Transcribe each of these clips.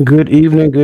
Good evening,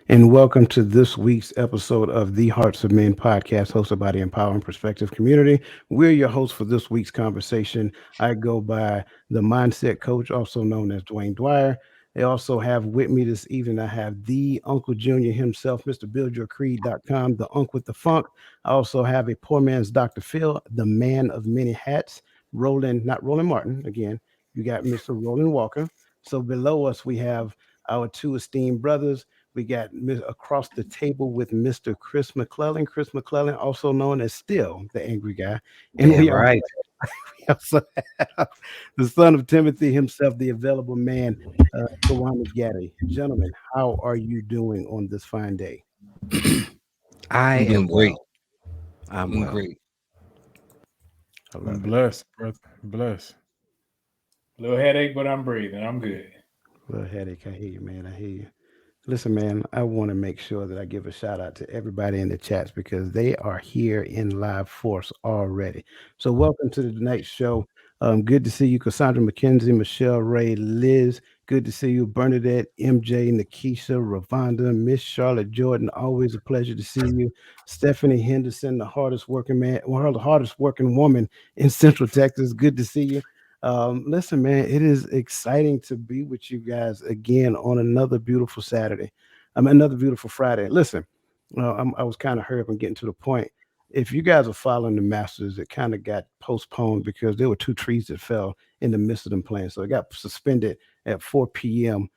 and welcome to this week's episode of the Hearts of Men podcast, hosted by the Empowering Perspective community. We're your hosts for this week's conversation. I go by the Mindset Coach, also known as Dwayne Dwyer. I also have with me this evening, I have the Uncle Junior himself, Mr. BuildYourCreed.com, the Unc with the Funk. I also have a poor man's Dr. Phil, the man of many hats, not Roland Martin, again. You got Mr. Roland Walker. So below us, we have our two esteemed brothers. We got across the table with Mr. Chris McClellan. Chris McClellan, also known as Still the Angry Guy. And Damn right. we also have the son of Timothy himself, the available man, Tawana Gaddy. Gentlemen, how are you doing on this fine day? I I'm doing am great. well. I'm Doing well. great. I I'm love it. blessed, brother. Blessed. Little headache, but I'm breathing. I'm good. Little headache. I hear you, man. I hear you. Listen, man, I want to make sure that I give a shout out to everybody in the chats because they are here in live force already. So, welcome to the tonight's show. Good to see you, Cassandra McKenzie, Michelle Ray, Liz. Good to see you, Bernadette, MJ, Nikisha, Ravonda, Miss Charlotte Jordan. Always a pleasure to see you. Stephanie Henderson, the hardest working man, well, the hardest working woman in Central Texas. Good to see you. Listen, man, it is exciting to be with you guys again on another beautiful Saturday. Another beautiful Friday. Listen, I was kind of hurry up and getting to the point. If you guys are following the Masters, it kind of got postponed because there were two trees that fell in the midst of them playing. So it got suspended at 4 p.m.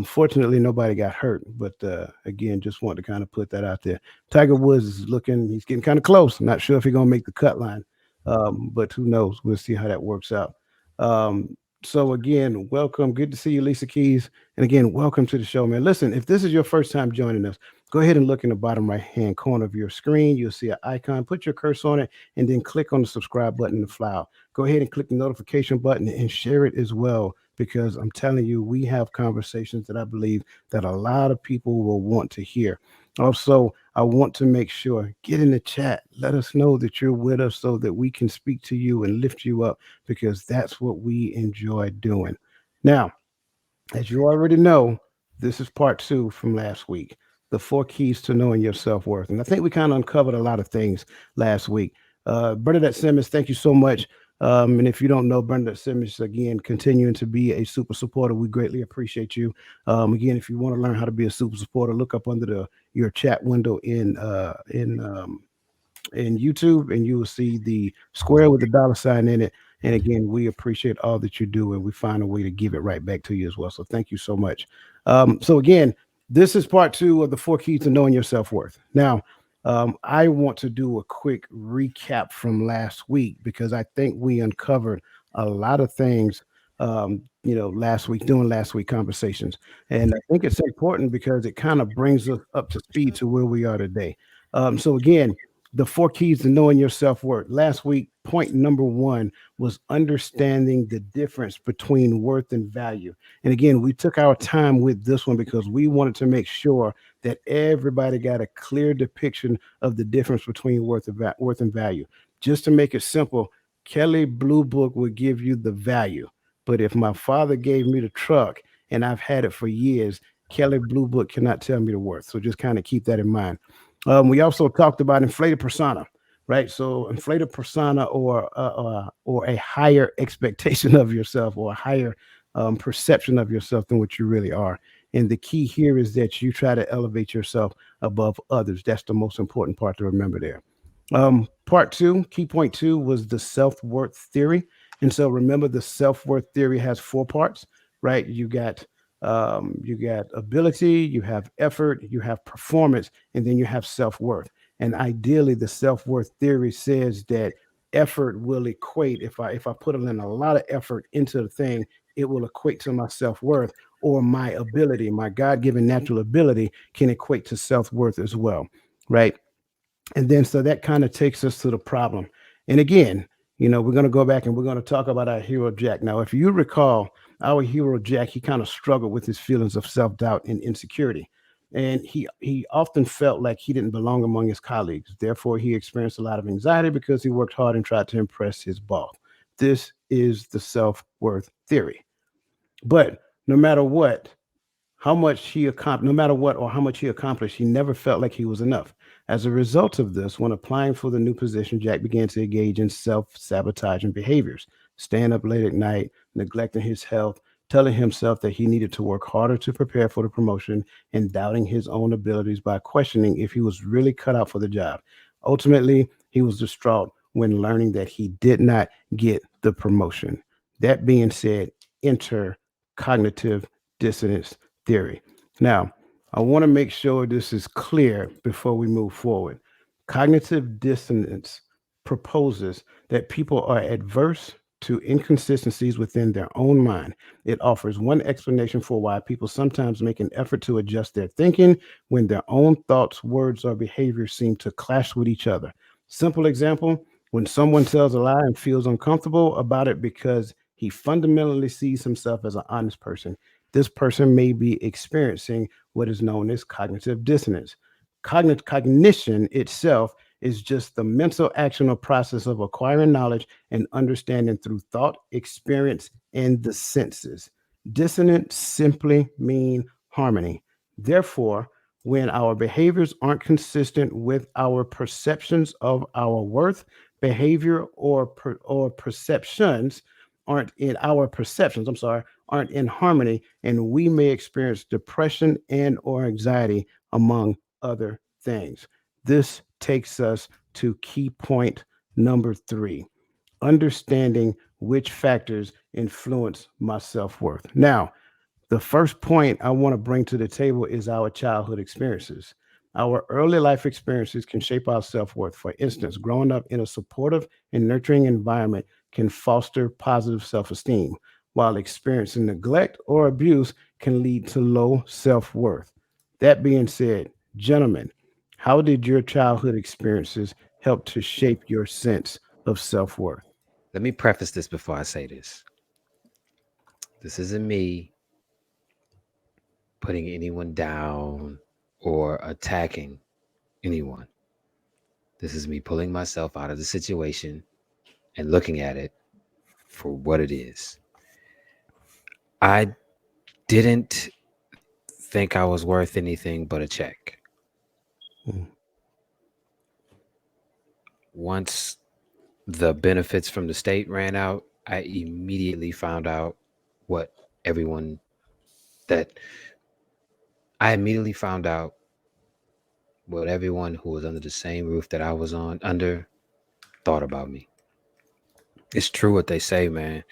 Fortunately, nobody got hurt. But again, just want to kind of put that out there. Tiger Woods is he's getting kind of close. I'm not sure if he's going to make the cut line, but who knows? We'll see how that works out. So again, welcome. Good to see you, Lisa Keys. And again, welcome to the show, man. Listen, if this is your first time joining us, go ahead and look in the bottom right hand corner of your screen. You'll see an icon. Put your cursor on it and then click on the subscribe button to fly out. Go ahead and click the notification button and share it as well because I'm telling you, we have conversations that I believe that a lot of people will want to hear. Also, I want to make sure get in the chat. Let us know that you're with us so that we can speak to you and lift you up because that's what we enjoy doing. Now, as you already know, this is part two from last week, the four keys to knowing your self worth. And I think we kind of uncovered a lot of things last week. Bernadette Simmons, thank you so much. And if you don't know Bernadette Simmons, again, continuing to be a super supporter, we greatly appreciate you. Again, if you want to learn how to be a super supporter, look up under your chat window in YouTube, and you will see the square with the dollar sign in it. And again, we appreciate all that you do, and we find a way to give it right back to you as well. So thank you so much. So again, this is part two of the four keys to knowing your self worth. Now, I want to do a quick recap from last week because I think we uncovered a lot of things. Last week doing last week conversations, and I think it's important because it kind of brings us up to speed to where we are today. So again, the four keys to knowing your self-worth. Last week, point number one was understanding the difference between worth and value. And again, we took our time with this one because we wanted to make sure that everybody got a clear depiction of the difference between worth and value. Just to make it simple, Kelly Blue Book will give you the value. But if my father gave me the truck and I've had it for years, Kelly Blue Book cannot tell me the worth. So just kind of keep that in mind. We also talked about inflated persona, right? So inflated persona or a higher expectation of yourself or a higher perception of yourself than what you really are. And the key here is that you try to elevate yourself above others. That's the most important part to remember there. Part two, key point two was the self worth theory. And so remember, the self worth theory has four parts, right? You got ability, you have effort, you have performance, and then you have self worth. And ideally, the self worth theory says that effort will equate. If I put in a lot of effort into the thing, it will equate to my self worth or my ability, my God given natural ability can equate to self worth as well, right? And then so that kind of takes us to the problem. And again, we're going to go back and we're going to talk about our hero Jack. Now, if you recall, our hero Jack, he kind of struggled with his feelings of self-doubt and insecurity. And he often felt like he didn't belong among his colleagues. Therefore, he experienced a lot of anxiety because he worked hard and tried to impress his boss. This is the self-worth theory. But no matter what, how much he accomplished, no matter what or how much he accomplished, he never felt like he was enough. As a result of this, when applying for the new position, Jack began to engage in self sabotaging behaviors, staying up late at night, neglecting his health, telling himself that he needed to work harder to prepare for the promotion, and doubting his own abilities by questioning if he was really cut out for the job. Ultimately, he was distraught when learning that he did not get the promotion. That being said, enter cognitive dissonance theory. Now, I want to make sure this is clear before we move forward. Cognitive dissonance proposes that people are adverse to inconsistencies within their own mind. It offers one explanation for why people sometimes make an effort to adjust their thinking when their own thoughts, words, or behaviors seem to clash with each other. Simple example: when someone tells a lie and feels uncomfortable about it because he fundamentally sees himself as an honest person, this person may be experiencing what is known as cognitive dissonance. Cognition itself is just the mental action or process of acquiring knowledge and understanding through thought, experience, and the senses. Dissonance simply mean harmony. Therefore, when our behaviors aren't consistent with our perceptions of our worth, behavior or perceptions aren't in our perceptions, I'm sorry, aren't in harmony, and we may experience depression and or anxiety among other things. This takes us to key point number 3: understanding which factors influence my self-worth. Now, the first point I want to bring to the table is our childhood experiences. Our early life experiences can shape our self worth. For instance, growing up in a supportive and nurturing environment can foster positive self esteem, while experiencing neglect or abuse can lead to low self worth. That being said, gentlemen, how did your childhood experiences help to shape your sense of self worth? Let me preface this before I say this. This isn't me putting anyone down or attacking anyone. This is me pulling myself out of the situation and looking at it for what it is. I didn't think I was worth anything but a check. Mm, Once the benefits from the state ran out, I immediately found out what everyone that I immediately found out what everyone who was under the same roof that I was on under thought about me. It's true what they say, man.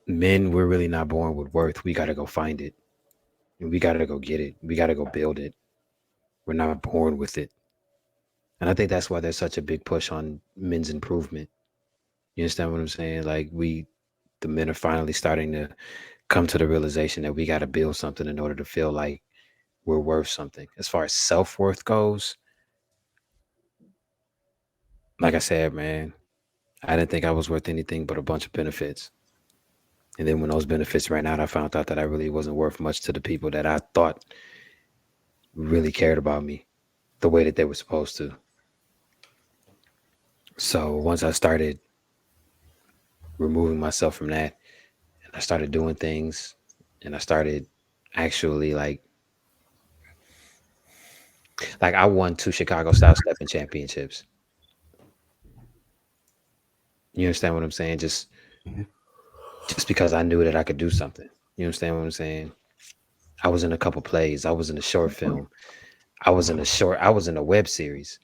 Men, we're really not born with worth. We got to go find it. And we got to go get it. We got to go build it. We're not born with it. And I think that's why there's such a big push on men's improvement. You understand what I'm saying? Like the men are finally starting to come to the realization that we got to build something in order to feel like we're worth something. As far as self worth goes, like I said, man, I didn't think I was worth anything but a bunch of benefits. And then when those benefits ran out, I found out that I really wasn't worth much to the people that I thought really cared about me the way that they were supposed to. So once I started removing myself from that and I started doing things and I started actually like I won 2 Chicago style stepping championships. You understand what I'm saying? mhm. Just because I knew that I could do something. You understand what I'm saying? I was in a couple plays. I was in a short film. I was in a web series.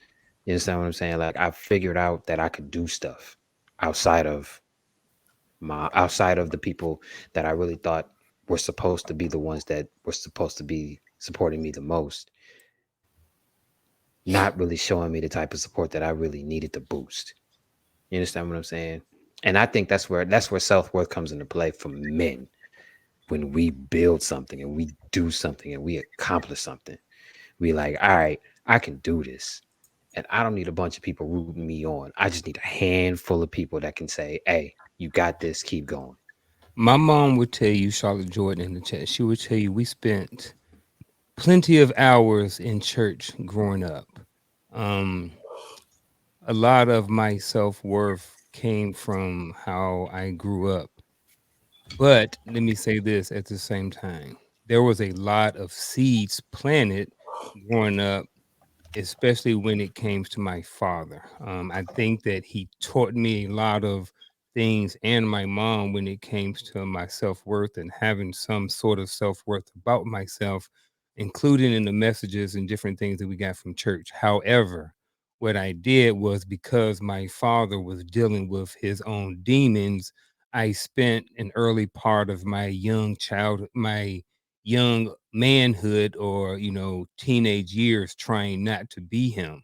You understand what I'm saying? Like I figured out that I could do stuff outside of outside of the people that I really thought were supposed to be the ones that were supposed to be supporting me the most, not really showing me the type of support that I really needed to boost. You understand what I'm saying? And I think that's where self-worth comes into play for men. When we build something and we do something and we accomplish something, we like, all right, I can do this. And I don't need a bunch of people rooting me on. I just need a handful of people that can say, hey, you got this, keep going. My mom would tell you, Charlotte Jordan in the chat, she would tell you we spent plenty of hours in church growing up. Um, a lot of my self worth came from how I grew up. But let me say this at the same time. there was a lot of seeds planted growing up, especially when it came to my father. I think that he taught me a lot of things, and my mom, when it came to my self worth and having some sort of self worth about myself, including in the messages and different things that we got from church. However, what I did was, because my father was dealing with his own demons, I spent an early part of my young child, my young manhood, or teenage years, trying not to be him.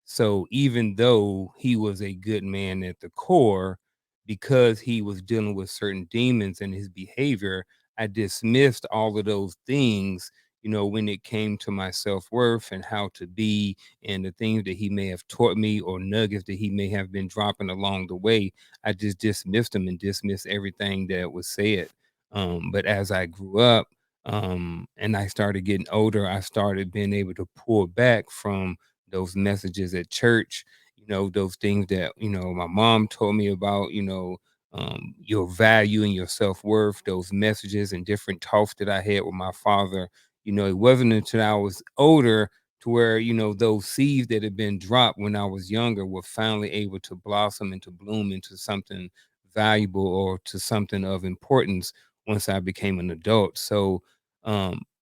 So even though he was a good man at the core, because he was dealing with certain demons in his behavior, I dismissed all of those things, when it came to my self-worth and how to be, and the things that he may have taught me, or nuggets that he may have been dropping along the way. I just dismissed them and dismissed everything that was said. But as I grew up, and I started getting older, I started being able to pull back from those messages at church, those things that, my mom told me about, your value and your self-worth, those messages and different talks that I had with my father. It wasn't until I was older to where, those seeds that had been dropped when I was younger were finally able to blossom and to bloom into something valuable, or to something of importance, once I became an adult. So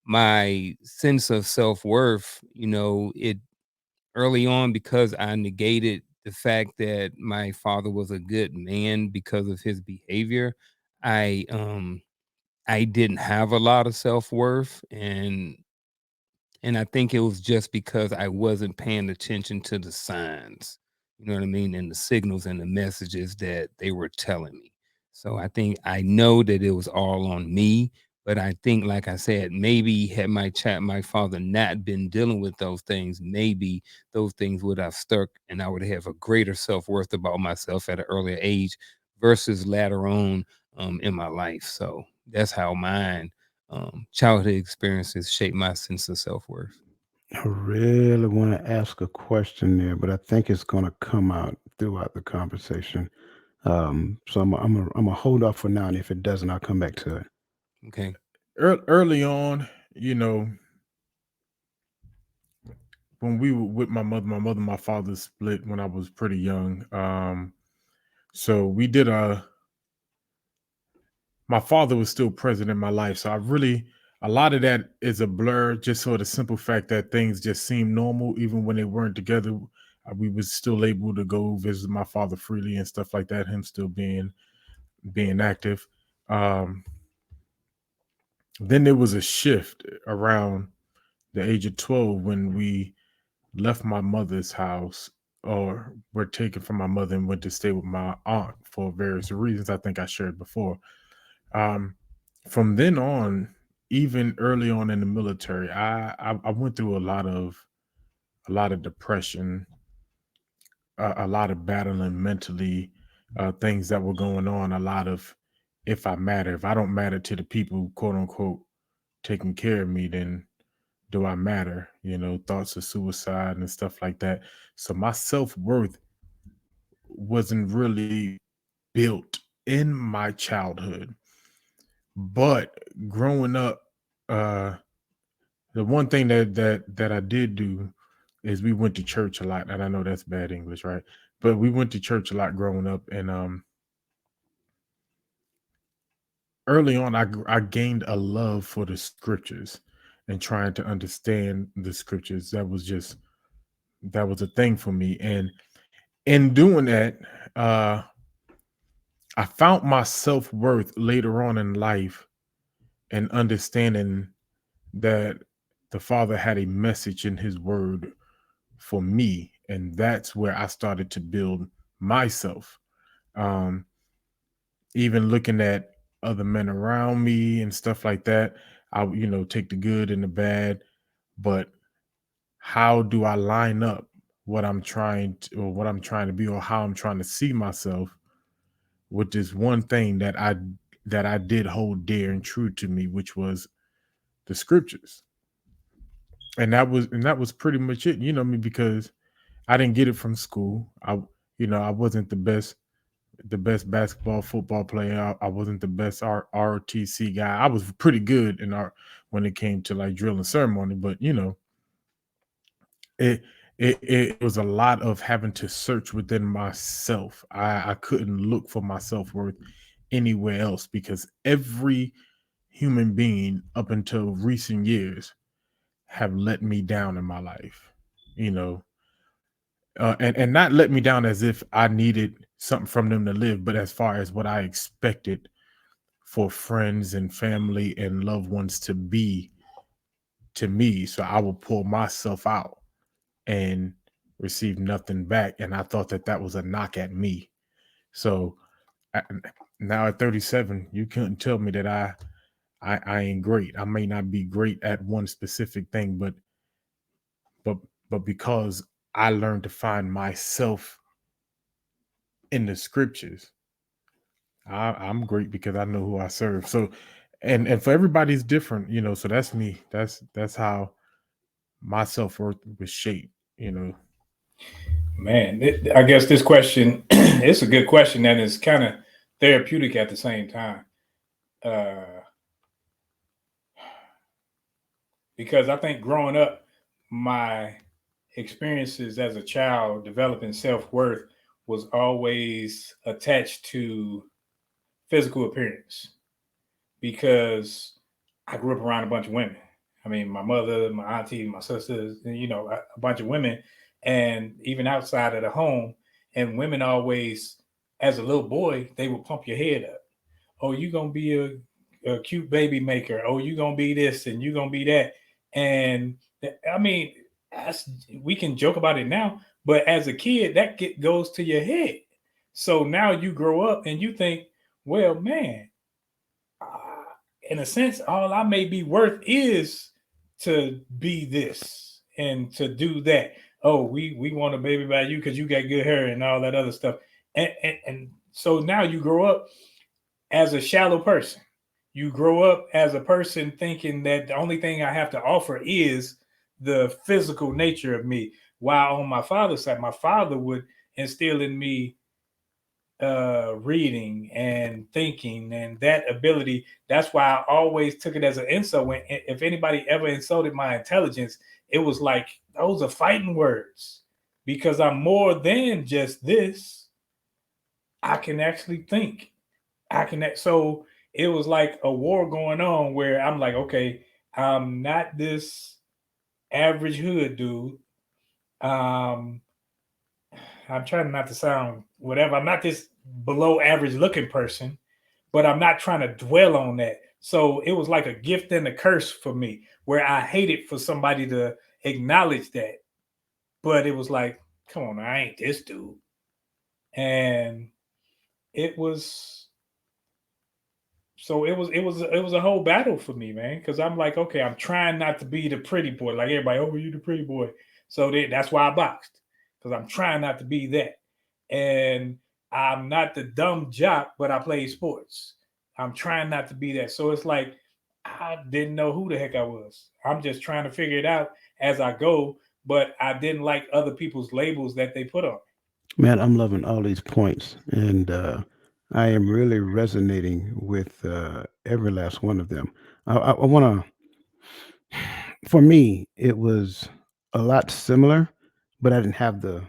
my sense of self-worth, it early on, because I negated the fact that my father was a good man because of his behavior, I didn't have a lot of self-worth, and I think it was just because I wasn't paying attention to the signs, you know what I mean, and the signals and the messages that they were telling me. So I think, I know that it was all on me, but I think, like I said, maybe had my father not been dealing with those things, maybe those things would have stuck, and I would have a greater self-worth about myself at an earlier age versus later on in my life. So that's how mine childhood experiences shape my sense of self-worth. I really want to ask a question there, but I think it's going to come out throughout the conversation. So I'm gonna hold off for now, and if it doesn't, I'll come back to it. Okay. Early on, when we were with my father split when I was pretty young. So we did a my father was still present in my life. So I really, a lot of that is a blur, just for the simple fact that things just seemed normal, even when they weren't together. We was still able to go visit my father freely and stuff like that. Him still being active. Um, then there was a shift around the age of 12 when we left my mother's house, or were taken from my mother and went to stay with my aunt for various reasons I think I shared before. Um, from then on, even early on in the military, I went through a lot of depression, a lot of battling mentally, things that were going on. A lot of, if I don't matter to the people, quote unquote, taking care of me, then do I matter? Thoughts of suicide and stuff like that. So my self worth wasn't really built in my childhood, but growing up, uh, the one thing that I did do is we went to church a lot, and I know that's bad English, right? But we went to church a lot growing up, and early on, I gained a love for the scriptures and trying to understand the scriptures. That was a thing for me, and in doing that, uh, I found my self worth later on in life, and understanding that the Father had a message in His Word for me, and that's where I started to build myself. Um, Even looking at other men around me and stuff like that, I would, take the good and the bad, but how do I line up what I'm trying to be, or how I'm trying to see myself with this one thing that I did hold dear and true to me, which was the scriptures. And that was pretty much it, because I didn't get it from school. I wasn't the best basketball, football player. I wasn't the best ROTC guy. I was pretty good in art when it came to like drill and ceremony. But it it was a lot of having to search within myself. I couldn't look for my self-worth anywhere else because every human being up until recent years have let me down in my life. You know, and not let me down as if I needed something from them to live, but as far as what I expected for friends and family and loved ones to be to me. So I will pull myself out and receive nothing back. And I thought that that was a knock at me. So I, now at 37, you couldn't tell me that I ain't great. I may not be great at one specific thing, but but because I learned to find myself in the scriptures, I'm great because I know who I serve. So and for everybody's different, so that's me. That's how my self-worth was shaped, Man, I guess this question it's a good question and it's kind of therapeutic at the same time. Uh, because I think growing up, my experiences as a child developing self worth was always attached to physical appearance because I grew up around a bunch of women. I mean, my mother, my auntie, my sisters, and, a bunch of women, and even outside of the home. And women always, as a little boy, they would pump your head up. Oh, you gonna be a cute baby maker. Oh, you gonna be this and you gonna be that. And I mean, we can joke about it now, but as a kid, that goes to your head. So now you grow up and you think, well, man, in a sense, all I may be worth is to be this and to do that. Oh, we want a baby by you because you got good hair and all that other stuff. And so now you grow up as a shallow person. You grow up as a person thinking that the only thing I have to offer is the physical nature of me. While on my father's side, my father would instill in me reading and thinking and that ability. That's why I always took it as an insult. When if anybody ever insulted my intelligence, it was like those are fighting words because I'm more than just this. I can actually think. So it was like a war going on where I'm like, okay, I'm not this average hood dude. Um, I'm trying not to sound whatever. I'm not this below average looking person, but I'm not trying to dwell on that. So it was like a gift and a curse for me, where I hated for somebody to acknowledge that. But it was like, come on, I ain't this dude. And it was it was a whole battle for me, man. Because I'm like, okay, I'm trying not to be the pretty boy, like everybody. Oh, you the pretty boy. So that's why I boxed because I'm trying not to be that. And I'm not the dumb jock, but I play sports. I'm trying not to be that. So it's like I didn't know who the heck I was. I'm just trying to figure it out as I go. But I didn't like other people's labels that they put on. Man, I'm loving all these points, and I am really resonating with every last one of them. I want to for me, it was a lot similar, but I didn't have the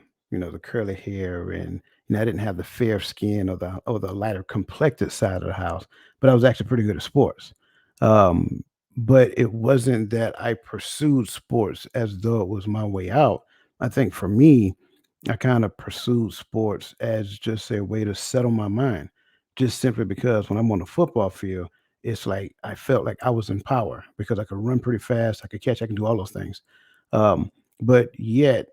curly hair, and I didn't have the fair skin or the lighter complected side of the house. But I was actually pretty good at sports. Um, but it wasn't that I pursued sports as though it was my way out. I think for me, I kind of pursued sports as just a way to settle my mind, just simply because when I'm on the football field, it's like I felt like I was in power because I could run pretty fast, I could catch, I can do all those things. But yet,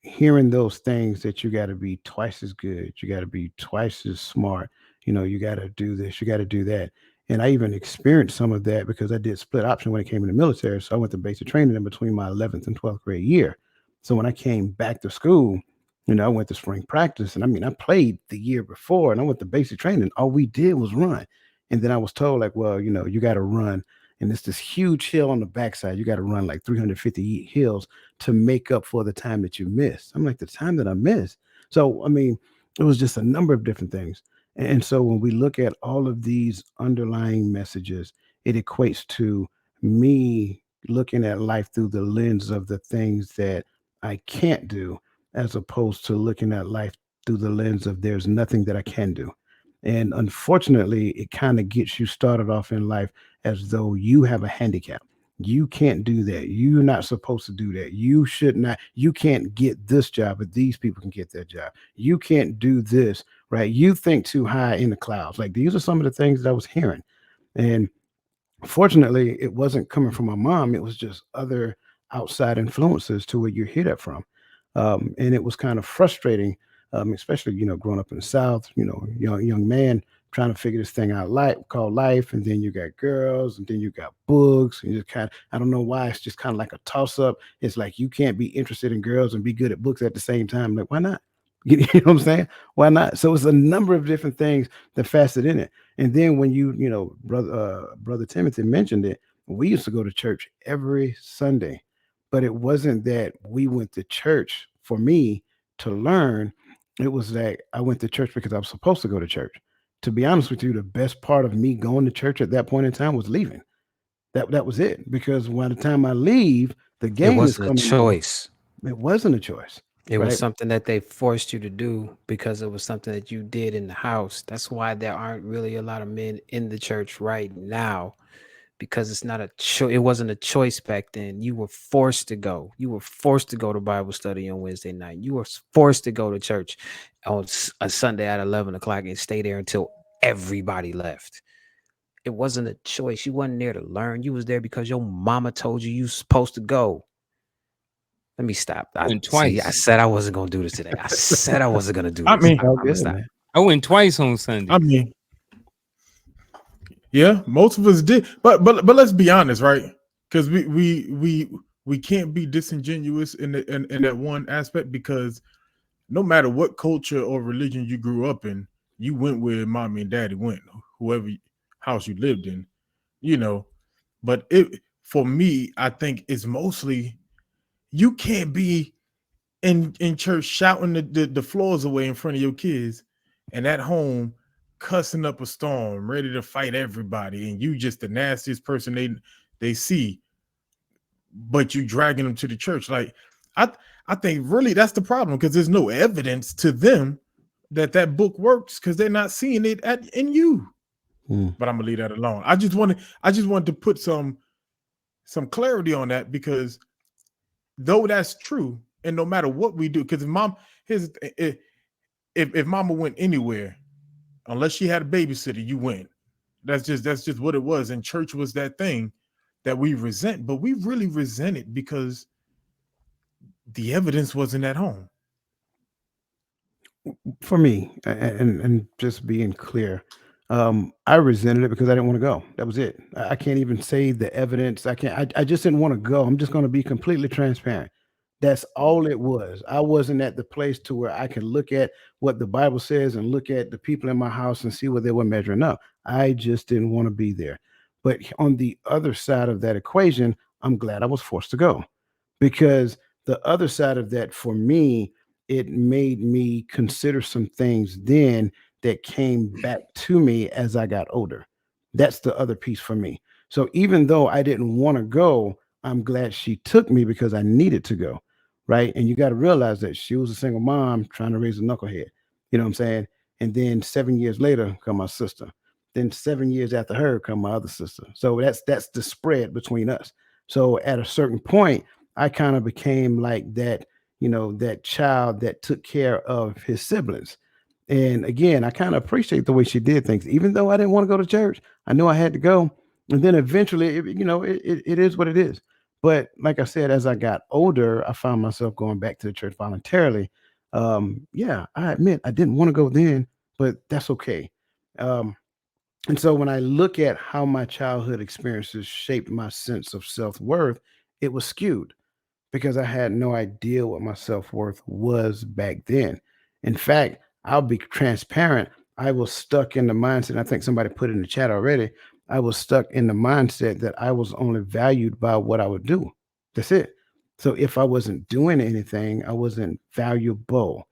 hearing those things that you got to be twice as good, you got to be twice as smart, you got to do this, you got to do that. And I even experienced some of that because I did split option when it came in the military. So I went to basic training in between my 11th and 12th grade year. So when I came back to school, I went to spring practice, and I mean, I played the year before, and I went to basic training. All we did was run. And then I was told, like, well, you got to run. And it's this huge hill on the backside. You got to run like 350 hills to make up for the time that you missed. I'm like, the time that I missed. So, I mean, it was just a number of different things. And so when we look at all of these underlying messages, it equates to me looking at life through the lens of the things that I can't do, as opposed to looking at life through the lens of there's nothing that I can do. And unfortunately, it kind of gets you started off in life as though you have a handicap. You can't do that. You're not supposed to do that. You should not. You can't get this job, but these people can get that job. You can't do this, right? You think too high in the clouds. Like these are some of the things that I was hearing. And fortunately, it wasn't coming from my mom. It was just other outside influences to where you hear that from. And it was kind of frustrating, especially, growing up in the South, young man trying to figure this thing out life called life. And then you got girls and then you got books. And you just kind of, I don't know why, it's just kind of like a toss up. It's like you can't be interested in girls and be good at books at the same time. Like, why not? You know what I'm saying? Why not? So it's a number of different things that facet in it. And then when brother Timothy mentioned it, we used to go to church every Sunday, but it wasn't that we went to church for me to learn. It was that I went to church because I was supposed to go to church. To be honest with you, the best part of me going to church at that point in time was leaving. That was it. Because by the time I leave, the It game is wasn't a coming on. choice. It wasn't a choice, It was right? something that they forced you to do because it was something that you did in the house. That's why there aren't really a lot of men in the church right now, because it's not a it wasn't a choice back then. You were forced to go. You were forced to go to Bible study on Wednesday night. You were forced to go to church on a Sunday at 11 o'clock and stay there until everybody left. It wasn't a choice. You wasn't there to learn. You was there because your mama told you you supposed to go. Let me stop. I I went see. I twice. said I wasn't gonna do this today. I said I wasn't gonna do I this. mean, All I'm gonna good, stop. man. I went twice on I Sundays. mean, yeah, most of us did. But let's be honest, right? Because we can't be disingenuous in that one aspect, because no matter what culture or religion you grew up in, you went where mommy and daddy went, whoever house you lived in, you know. But it for me, I think it's mostly you can't be in church shouting the floors away in front of your kids, and at home cussing up a storm, ready to fight everybody, and you just the nastiest person they see, but you dragging them to the church. Like I I think really that's the problem, because there's no evidence to them that book works, because they're not seeing it in you. Mm. But I'm gonna leave that alone. I just wanted to put some clarity on that, because though that's true, and no matter what we do, because here's if mama went anywhere, unless she had a babysitter, you went. That's just what it was. And church was that thing that we resent, but we really resent it because the evidence wasn't at home. For me, and just being clear, I resented it because I didn't want to go. That was it. I can't even say the evidence. I can't. I just didn't want to go. I'm just going to be completely transparent. That's all it was. I wasn't at the place to where I can look at what the Bible says and look at the people in my house and see what they were measuring up. I just didn't want to be there. But on the other side of that equation, I'm glad I was forced to go, because the other side of that for me, it made me consider some things then that came back to me as I got older. That's the other piece for me. So even though I didn't want to go, I'm glad she took me because I needed to go. Right. And you got to realize that she was a single mom trying to raise a knucklehead. You know what I'm saying? And then 7 years later come my sister. Then 7 years after her come my other sister. So that's the spread between us. So at a certain point, I kind of became like that, that child that took care of his siblings. And again, I kind of appreciate the way she did things, even though I didn't want to go to church. I knew I had to go, and then eventually, it is what it is. But like I said, as I got older, I found myself going back to the church voluntarily. Yeah, I admit I didn't want to go then, but that's okay. Um, and so when I look at how my childhood experiences shaped my sense of self worth, it was skewed because I had no idea what my self worth was back then. In fact, I'll be transparent. I was stuck in the mindset. I think somebody put it in the chat already. I was stuck in the mindset that I was only valued by what I would do. That's it. So if I wasn't doing anything, I wasn't valuable.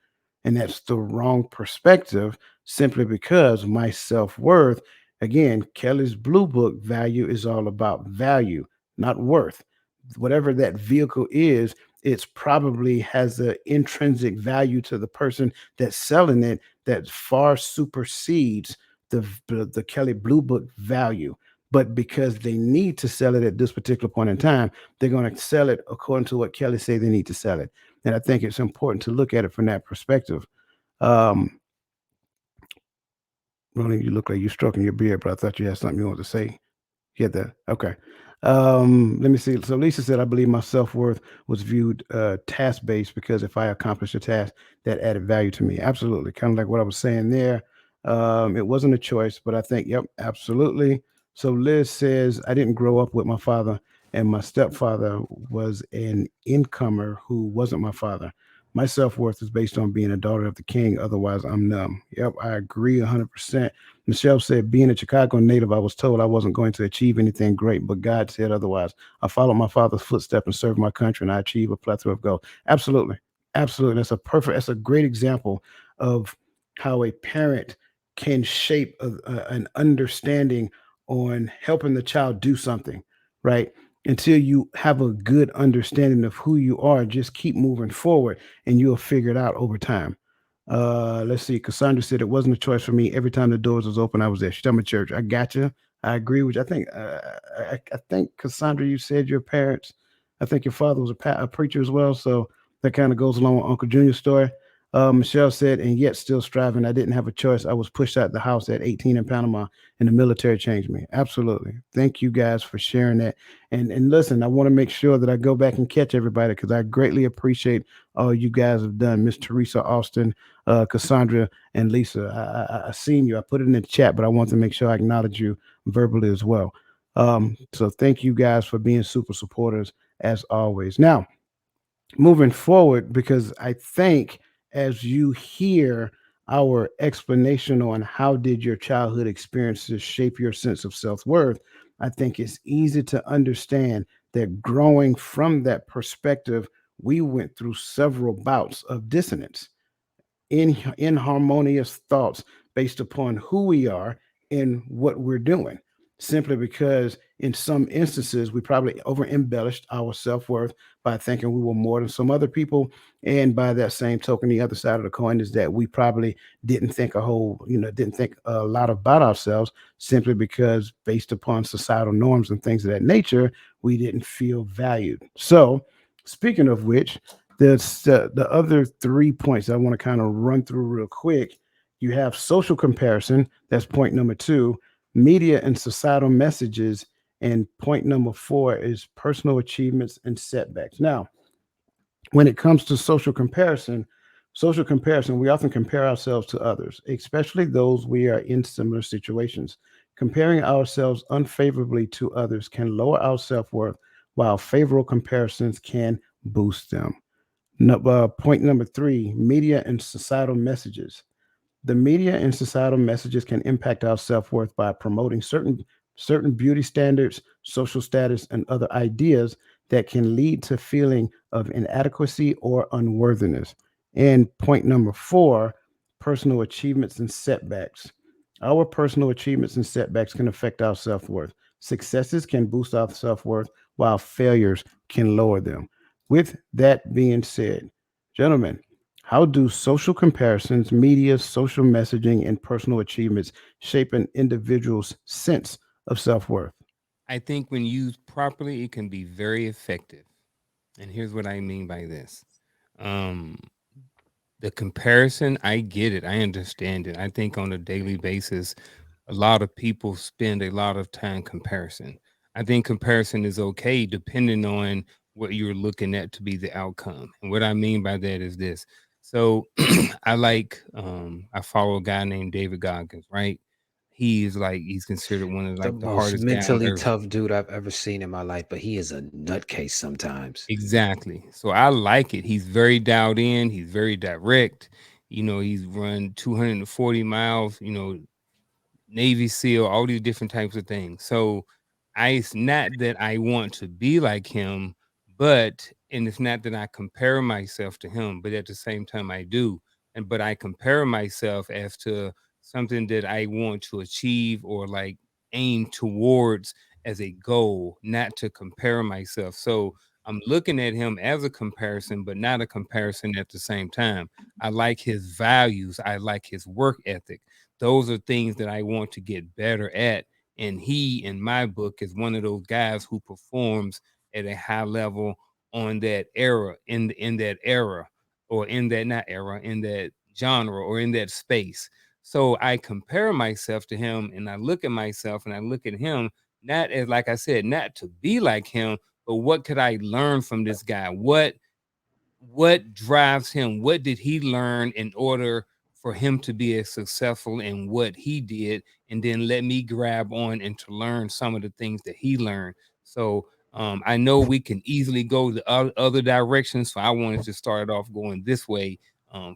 And that's the wrong perspective, simply because my self worth, again, Kelly's Blue Book value is all about value. not worth. Whatever that vehicle is, it's probably has an intrinsic value to the person that's selling it that far supersedes the Kelly Blue Book value. But because they need to sell it at this particular point in time, they're going to sell it according to what Kelly say they need to sell it. And I think it's important to look at it from that perspective. Um, Ronnie, you look like you're stroking your beard, but I thought you had something you wanted to say. Get that? Okay. Let me see. So Lisa said, I believe my self worth was viewed task based because if I accomplished a task, that added value to me. Absolutely. Kind of like what I was saying there. It wasn't a choice, but I think, yep, absolutely. So Liz says, I didn't grow up with my father, and my stepfather was an incomer who wasn't my father. My self worth is based on being a daughter of the king. Otherwise, I'm numb. Yep, I agree 100%. Michelle said, being a Chicago native, I was told I wasn't going to achieve anything great, but God said otherwise. I followed my father's footsteps and served my country, and I achieved a plethora of goals. Absolutely. Absolutely. That's a great example of how a parent can shape an understanding on helping the child do something, right? Until you have a good understanding of who you are, just keep moving forward and you'll figure it out over time. Let's see. Cassandra said it wasn't a choice for me. Every time the doors was open, I was there. She's talking about church. I got you. I agree with you. I think Cassandra, you said your parents. I think your father was a preacher as well. So that kind of goes along with Uncle Junior's story. Michelle said, and yet still striving. I didn't have a choice. I was pushed out the house at 18 in Panama, and the military changed me. Absolutely. Thank you guys for sharing that. And listen, I want to make sure that I go back and catch everybody because I greatly appreciate all you guys have done. Miss Teresa Austin, Cassandra, and Lisa. I seen you. I put it in the chat, but I want to make sure I acknowledge you verbally as well. So thank you guys for being super supporters as always. Now, moving forward, because I think as you hear our explanation on how did your childhood experiences shape your sense of self-worth, I think it's easy to understand that growing from that perspective, we went through several bouts of dissonance, inharmonious thoughts based upon who we are and what we're doing. Simply because in some instances we probably over embellished our self-worth by thinking we were more than some other people. And by that same token, the other side of the coin is that we probably didn't think a lot about ourselves simply because based upon societal norms and things of that nature, we didn't feel valued. So speaking of which, the other 3 points I want to kind of run through real quick. You have social comparison. That's point number two. Media and societal messages. And point number four is personal achievements and setbacks. Now, when it comes to social comparison, we often compare ourselves to others, especially those we are in similar situations. Comparing ourselves unfavorably to others can lower our self worth, while favorable comparisons can boost them. Point number three, media and societal messages. The media and societal messages can impact our self-worth by promoting certain beauty standards, social status, and other ideas that can lead to feeling of inadequacy or unworthiness. And point number four, personal achievements and setbacks. Our personal achievements and setbacks can affect our self-worth. Successes can boost our self-worth while failures can lower them. With that being said, gentlemen, how do social comparisons, media, social messaging, and personal achievements shape an individual's sense of self worth? I think when used properly, it can be very effective. And here's what I mean by this. Um, the comparison, I get it. I understand it. I think on a daily basis, a lot of people spend a lot of time comparison. I think comparison is okay depending on what you're looking at to be the outcome. And what I mean by that is this. So I follow a guy named David Goggins, right? He's considered one of The like the most hardest guy on mentally earth. tough dude I've ever seen in my life, but he is a nutcase sometimes. Exactly. So I like it. He's very dialed in, he's very direct. He's run 240 miles, Navy SEAL, all these different types of things. So it's not that I want to be like him, and it's not that I compare myself to him, but at the same time I do. But I compare myself as to something that I want to achieve or like aim towards as a goal, not to compare myself. So I'm looking at him as a comparison, but not a comparison at the same time. I like his values. I like his work ethic. Those are things that I want to get better at. And he, in my book, is one of those guys who performs at a high level on that era, in that era, or in that not era, in that genre or in that space. So I compare myself to him, and I look at myself and I look at him not as, like I said, not to be like him, but what could I learn from this guy? What drives him? What did he learn in order for him to be as successful in what he did? And then let me grab on and to learn some of the things that he learned. So I know we can easily go the other directions. So I wanted to start off going this way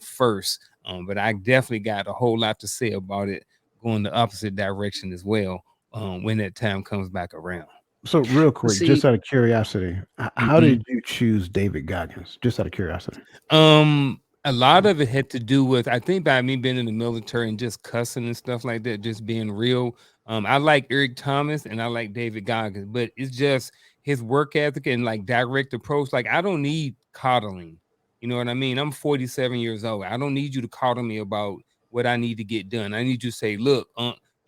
first. But I definitely got a whole lot to say about it going the opposite direction as well when that time comes back around. So real But quick, just see, out of curiosity, how Mhm. did you choose David Goggins? Just out of curiosity. A lot of it had to do with, I think, by me being in the military and just cussing and stuff like that, just being real. I like Eric Thomas and I like David Goggins, but it's just his work ethic and like direct approach. Like I don't need coddling. You know what I mean? I'm 47 years old. I don't need you to coddle me about what I need to get done. I need you to say, look,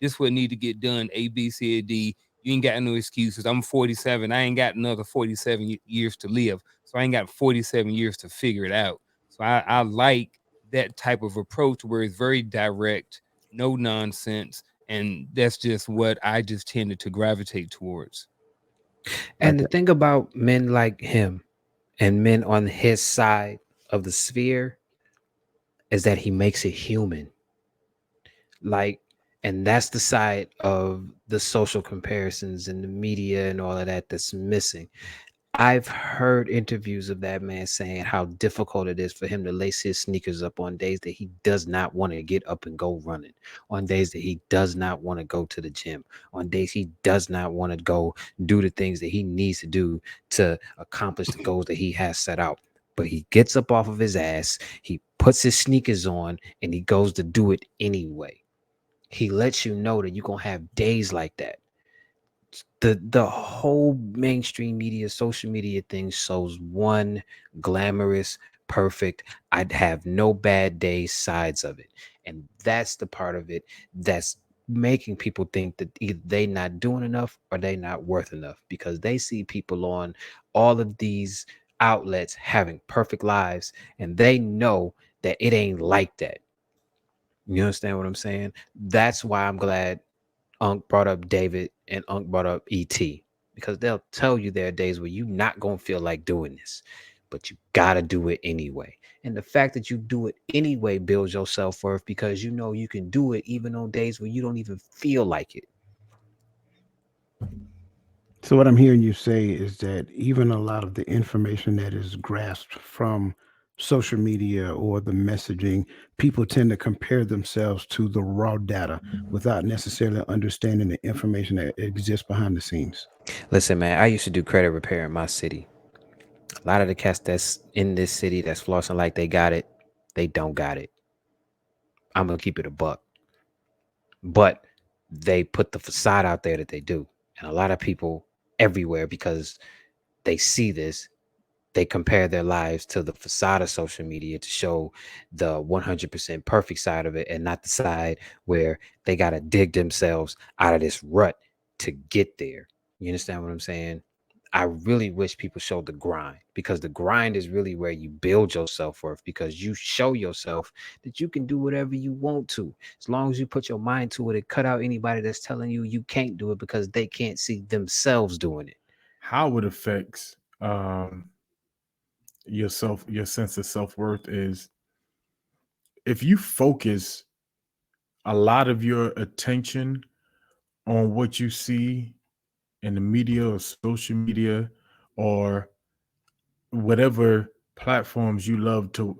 this what need to get done, A, B, C, or D. You ain't got no excuses. I'm 47. I ain't got another 47 years to live. So I ain't got 47 years to figure it out. So I like that type of approach where it's very direct, no nonsense. And that's just what I just tended to gravitate towards. and the Okay. thing about men like him and men on his side of the sphere is that he makes it human. Like, and that's the side of the social comparisons and the media and all of that that's missing. I've heard interviews of that man saying how difficult it is for him to lace his sneakers up on days that he does not want to get up and go running, on days that he does not want to go to the gym, on days he does not want to go do the things that he needs to do to accomplish the goals that he has set out. But he gets up off of his ass, he puts his sneakers on, and he goes to do it anyway. He lets you know that you're going to have days like that. The whole mainstream media, social media thing shows one glamorous, perfect, I'd have no bad days sides of it. And that's the part of it that's making people think that either they not doing enough or they not worth enough, because they see people on all of these outlets having perfect lives and they know that it ain't like that. You understand what I'm saying? That's why I'm glad Unc brought up David and Unc brought up ET, because they'll tell you there are days where you're not going to feel like doing this, but you got to do it anyway. And the fact that you do it anyway builds your self worth, because you know you can do it even on days where you don't even feel like it. So what I'm hearing you say is that even a lot of the information that is grasped from social media or the messaging, people tend to compare themselves to the raw data without necessarily understanding the information that exists behind the scenes. Listen, man, I used to do credit repair in my city. A lot of the cats that's in this city that's flossing like they got it, they don't got it. I'm going to keep it a buck. But they put the facade out there that they do. And a lot of people everywhere, because they see this, they compare their lives to the facade of social media to show the 100% perfect side of it, and not the side where they got to dig themselves out of this rut to get there. You understand what I'm saying? I really wish people showed the grind, because the grind is really where you build your self-worth, because you show yourself that you can do whatever you want to, as long as you put your mind to it and cut out anybody that's telling you you can't do it because they can't see themselves doing it. How it affects your sense of self-worth is if you focus a lot of your attention on what you see in the media or social media or whatever platforms you love to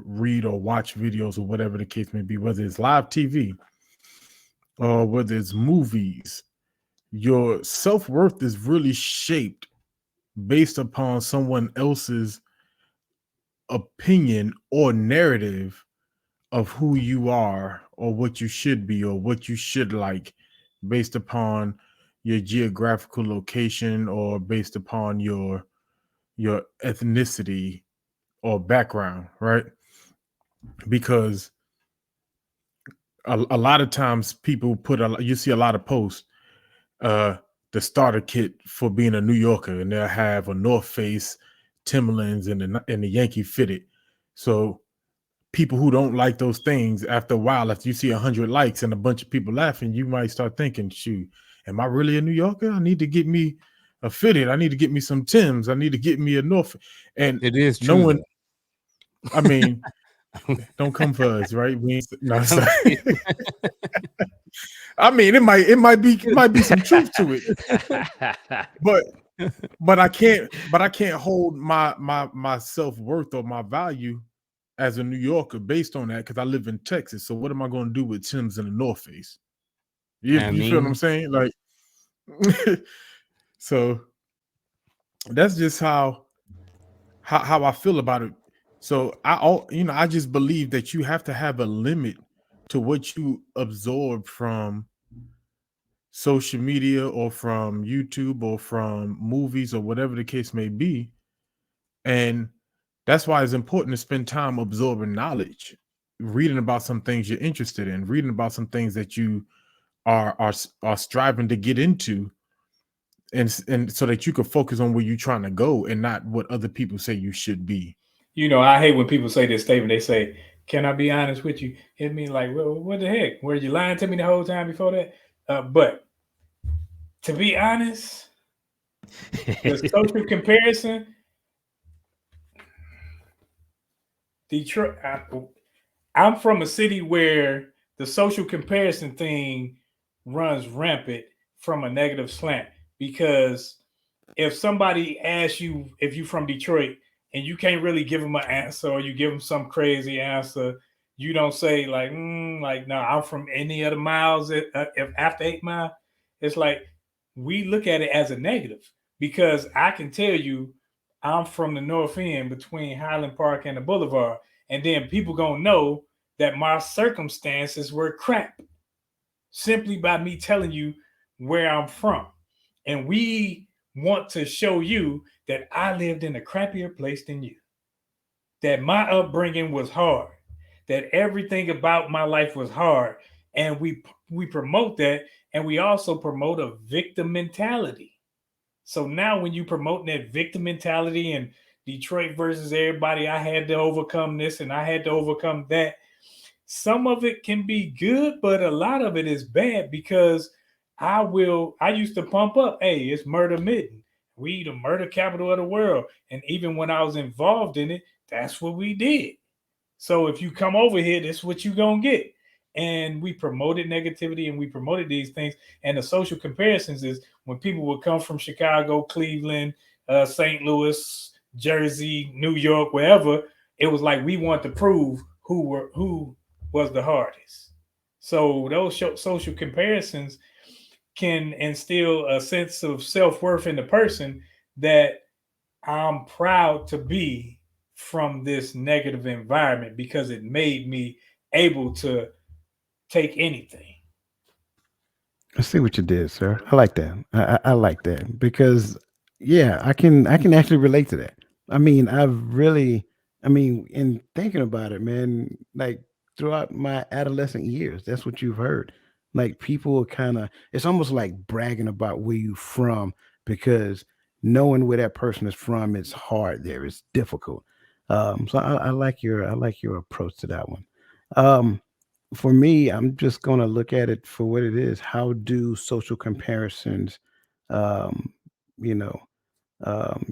read or watch videos or whatever the case may be, whether it's live TV or whether it's movies, your self-worth is really shaped based upon someone else's opinion or narrative of who you are or what you should be or what you should like, based upon your geographical location or based upon your ethnicity or background, right? Because a lot of times people you see a lot of posts, uh the starter kit for being a New Yorker, and they'll have a North Face, Timberlands, and the Yankee fitted. So people who don't like those things, after a while, after you see 100 likes and a bunch of people laughing, you might start thinking, shoot, am I really a New Yorker? I need to get me a fitted. I need to get me some Tims. I need to get me a North. And It is no true one, though. I mean, don't come for us, right? We ain't, no, I'm sorry. kidding. I mean, it might be some truth to it, but I can't hold my self-worth or my value as a New Yorker based on that, because I live in Texas. So what am I going to do with Tim's and the North Face? You, I you feel what I'm mean, saying? Like, so that's just how I feel about it. So I just believe that you have to have a limit to what you absorb from social media or from YouTube or from movies or whatever the case may be. And that's why it's important to spend time absorbing knowledge, reading about some things you're interested in, reading about some things that you are striving to get into, and so that you can focus on where you're trying to go and not what other people say you should be. I hate when people say this statement. They say, "Can I be honest with you?" It means like, well, what the heck? Were you lying to me the whole time before that? But to be honest, the social comparison, Detroit. I'm from a city where the social comparison thing runs rampant from a negative slant, because if somebody asks you if you're from Detroit and you can't really give them an answer, or you give them some crazy answer, you don't say like no, I'm from any of the miles if after 8 mile. It's like we look at it as a negative, because I can tell you I'm from the north end between Highland Park and the Boulevard, and then people gonna know that my circumstances were crap simply by me telling you where I'm from. And we want to show you that I lived in a crappier place than you, that my upbringing was hard, that everything about my life was hard. And we promote that, and we also promote a victim mentality. So now when you promote that victim mentality and Detroit versus everybody, I had to overcome this and I had to overcome that, some of it can be good, but a lot of it is bad, because I used to pump up, hey, it's murder mitten. We the murder capital of the world. And even when I was involved in it, that's what we did. So if you come over here, this is what you gonna get. And we promoted negativity and we promoted these things. And the social comparisons is when people would come from Chicago, Cleveland, St. Louis, Jersey, New York, wherever, it was like we want to prove who was the hardest. So those social comparisons can instill a sense of self-worth in the person, that I'm proud to be from this negative environment because it made me able to take anything. I see what you did, sir. I like that. I like that because, yeah, I can actually relate to that. I mean, in thinking about it, man, like throughout my adolescent years, that's what you've heard. Like people kind of, it's almost like bragging about where you from, because knowing where that person is from, it's hard there. It's difficult. So I like your approach to that one. Um, for me, I'm just going to look at it for what it is. How do social comparisons, um, you know,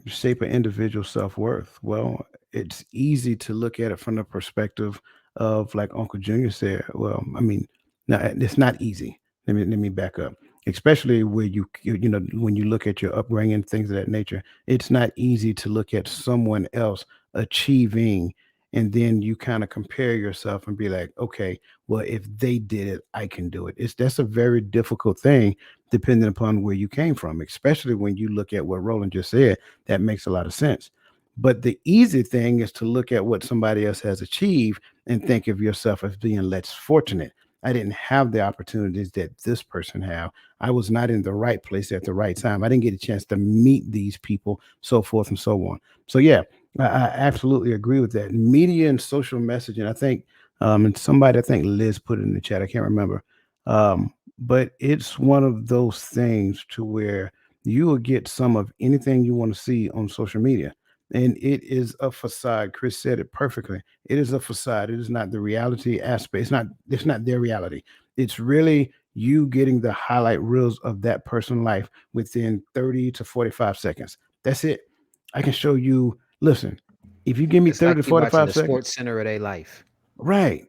shape an individual self worth? Well, it's easy to look at it from the perspective of, like Uncle Junior said. Well, I mean, no, it's not easy. Let me back up. Especially where when you look at your upbringing, things of that nature, it's not easy to look at someone else achieving, and then you kind of compare yourself and be like, okay, well, if they did it, I can do it. That's a very difficult thing, depending upon where you came from, especially when you look at what Roland just said. That makes a lot of sense. But the easy thing is to look at what somebody else has achieved and think of yourself as being less fortunate. I didn't have the opportunities that this person have. I was not in the right place at the right time. I didn't get a chance to meet these people, so forth and so on. So yeah, I absolutely agree with that. Media and social messaging. I think, and somebody, I think Liz put it in the chat. I can't remember, but it's one of those things to where you will get some of anything you want to see on social media. And it is a facade. Chris said it perfectly. It is a facade. It is not the reality aspect. It's not their reality. It's really you getting the highlight reels of that person's life within 30 to 45 seconds. That's it. I can show you, listen, if you give me It's like 30 to you watching 45 the seconds, sports center of their life. right.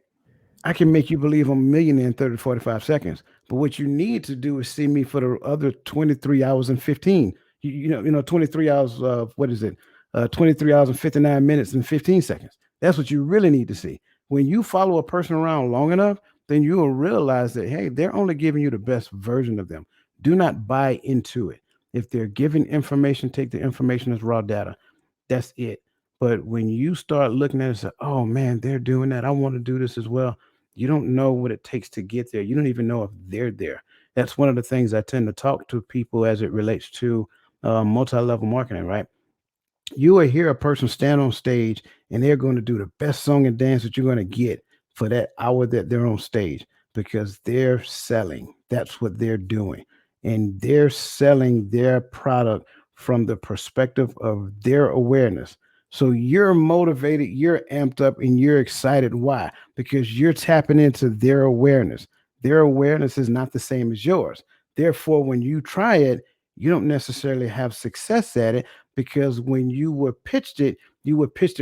I can make you believe I'm a millionaire in 30 to 45 seconds. But what you need to do is see me for the other 23 hours and 15. You know, 23 hours of what is it? 23 hours and 59 minutes and 15 seconds. That's what you really need to see. When you follow a person around long enough, then you will realize that, hey, they're only giving you the best version of them. Do not buy into it. If they're giving information, take the information as raw data. That's it. But when you start looking at it and say, oh man, they're doing that. I want to do this as well. You don't know what it takes to get there. You don't even know if they're there. That's one of the things I tend to talk to people as it relates to multi-level marketing, right? You will hear a person stand on stage and they're going to do the best song and dance that you're going to get for that hour that they're on stage because they're selling. That's what they're doing. And they're selling their product from the perspective of their awareness. So you're motivated, you're amped up, and you're excited. Why? Because you're tapping into their awareness. Their awareness is not the same as yours. Therefore, when you try it, you don't necessarily have success at it because when you were pitched it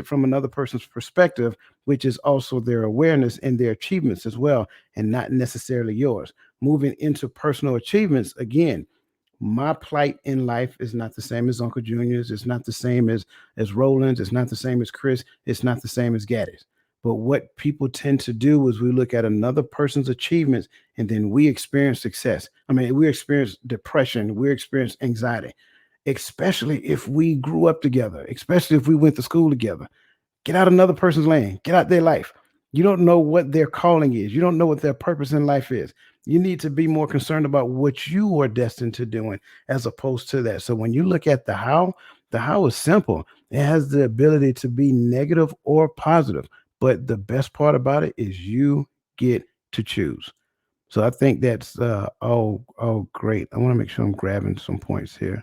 from another person's perspective, which is also their awareness and their achievements as well, and not necessarily yours. Moving into personal achievements, again, my plight in life is not the same as Uncle Junior's. It's not the same as Roland's. It's not the same as Chris. It's not the same as Gaddy's. But what people tend to do is we look at another person's achievements and then we experience success. I mean, we experience depression, we experience anxiety, especially if we grew up together, especially if we went to school together. Get out another person's lane. Get out their life. You don't know what their calling is. You don't know what their purpose in life is. You need to be more concerned about what you are destined to doing as opposed to that. So when you look at the how is simple. It has the ability to be negative or positive. But the best part about it is you get to choose. So I think that's oh great. I want to make sure I'm grabbing some points here.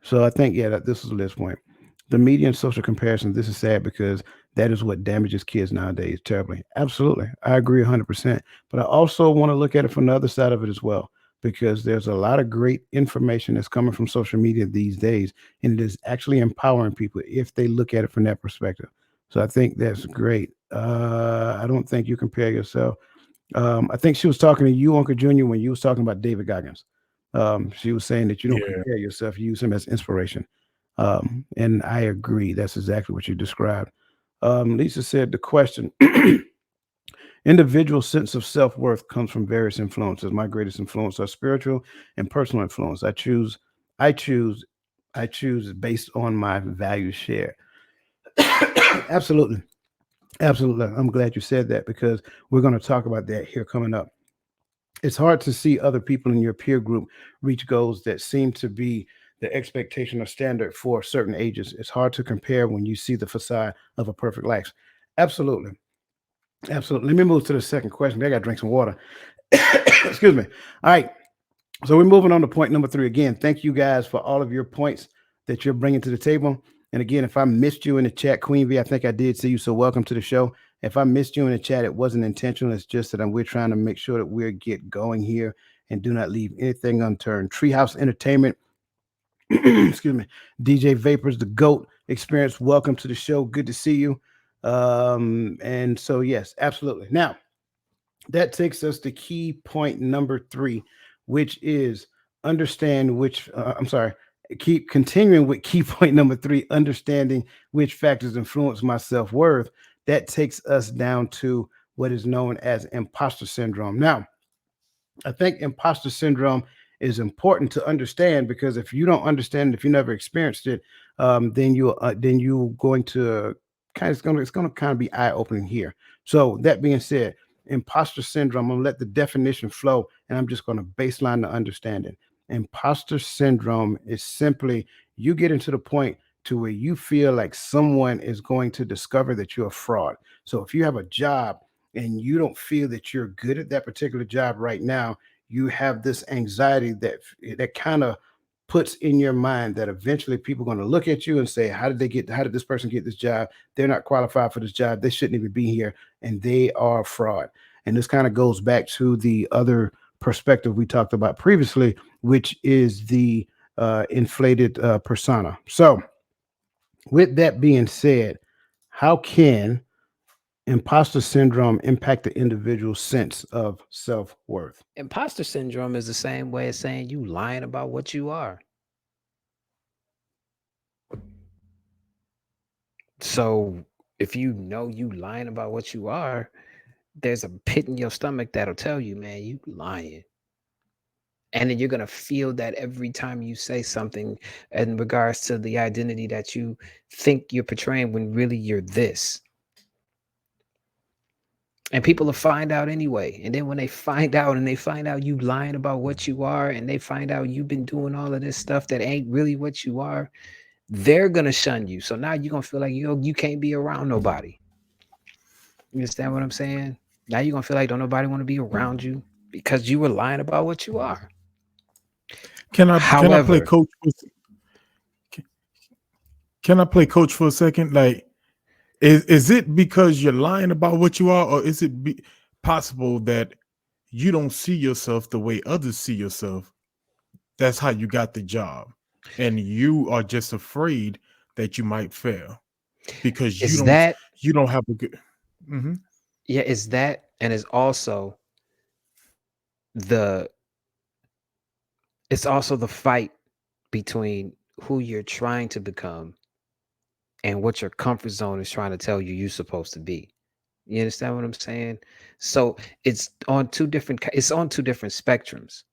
So I think, yeah, that this is a list point. The media and social comparison, this is sad because that is what damages kids nowadays terribly. Absolutely. I agree 100%. But I also want to look at it from the other side of it as well, because there's a lot of great information that's coming from social media these days, and it is actually empowering people if they look at it from that perspective. So I think that's great. I don't think you compare yourself. I think she was talking to you, Uncle Junior, when you was talking about David Goggins. She was saying that you don't Yeah. compare yourself, you use him as inspiration. And I agree. That's exactly what you described. Lisa said the question individual sense of self worth comes from various influences. My greatest influence are spiritual and personal influence. I choose, I choose based on my values shared. Absolutely. Absolutely. I'm glad you said that because we're going to talk about that here coming up. It's hard to see other people in your peer group reach goals that seem to be the expectation or standard for certain ages. It's hard to compare when you see the facade of a perfect life. Absolutely. Absolutely. Let me move to the second question. I got to drink some water. Excuse me. All right. So we're moving on to point number three. Again, thank you guys for all of your points that you're bringing to the table. And again, if I missed you in the chat, Queen V, I think I did see you. So welcome to the show. If I missed you in the chat, it wasn't intentional. It's just that we're trying to make sure that we get going here and do not leave anything unturned. Treehouse Entertainment, excuse me, DJ Vapors, the GOAT Experience. Welcome to the show. Good to see you. And so, yes, absolutely. Now, that takes us to key point number three, which is understand which, I'm sorry, keep continuing with key point number three, understanding which factors influence my self worth. That takes us down to what is known as imposter syndrome. Now, I think imposter syndrome is important to understand because if you don't understand, if you never experienced it, then you going to kind of it's going to kind of be eye opening here. So that being said, imposter syndrome, I'm gonna let the definition flow, and I'm just gonna baseline the understanding. Imposter syndrome is simply you get into the point to where you feel like someone is going to discover that you're a fraud. So if you have a job and you don't feel that you're good at that particular job right now, you have this anxiety that kind of puts in your mind that eventually people are going to look at you and say, how did this person get this job? They're not qualified for this job. They shouldn't even be here. And they are a fraud. And this kind of goes back to the other perspective we talked about previously, which is the inflated persona. So, with that being said, how can imposter syndrome impact the individual's sense of self worth? Imposter syndrome is the same way as saying you lying about what you are. So if you know you lying about what you are, there's a pit in your stomach that'll tell you, man, you lying. And then you're gonna feel that every time you say something in regards to the identity that you think you're portraying when really you're this. And people will find out anyway. And then when they find out and they find out you lying about what you are, and they find out you've been doing all of this stuff that ain't really what you are, they're gonna shun you. So now you're gonna feel like you can't be around nobody. You understand what I'm saying? Now you're gonna feel like don't nobody want to be around you because you were lying about what you are. Can I play However, coach? Can I play coach for a second? Like, is it because you're lying about what you are, or is it possible that you don't see yourself the way others see yourself? That's how you got the job, and you are just afraid that you might fail because is that you don't have a good. Mhm. yeah, is that and is also the it's also the fight between who you're trying to become and what your comfort zone is trying to tell you you're supposed to be. You understand what I'm saying? So it's on two different spectrums.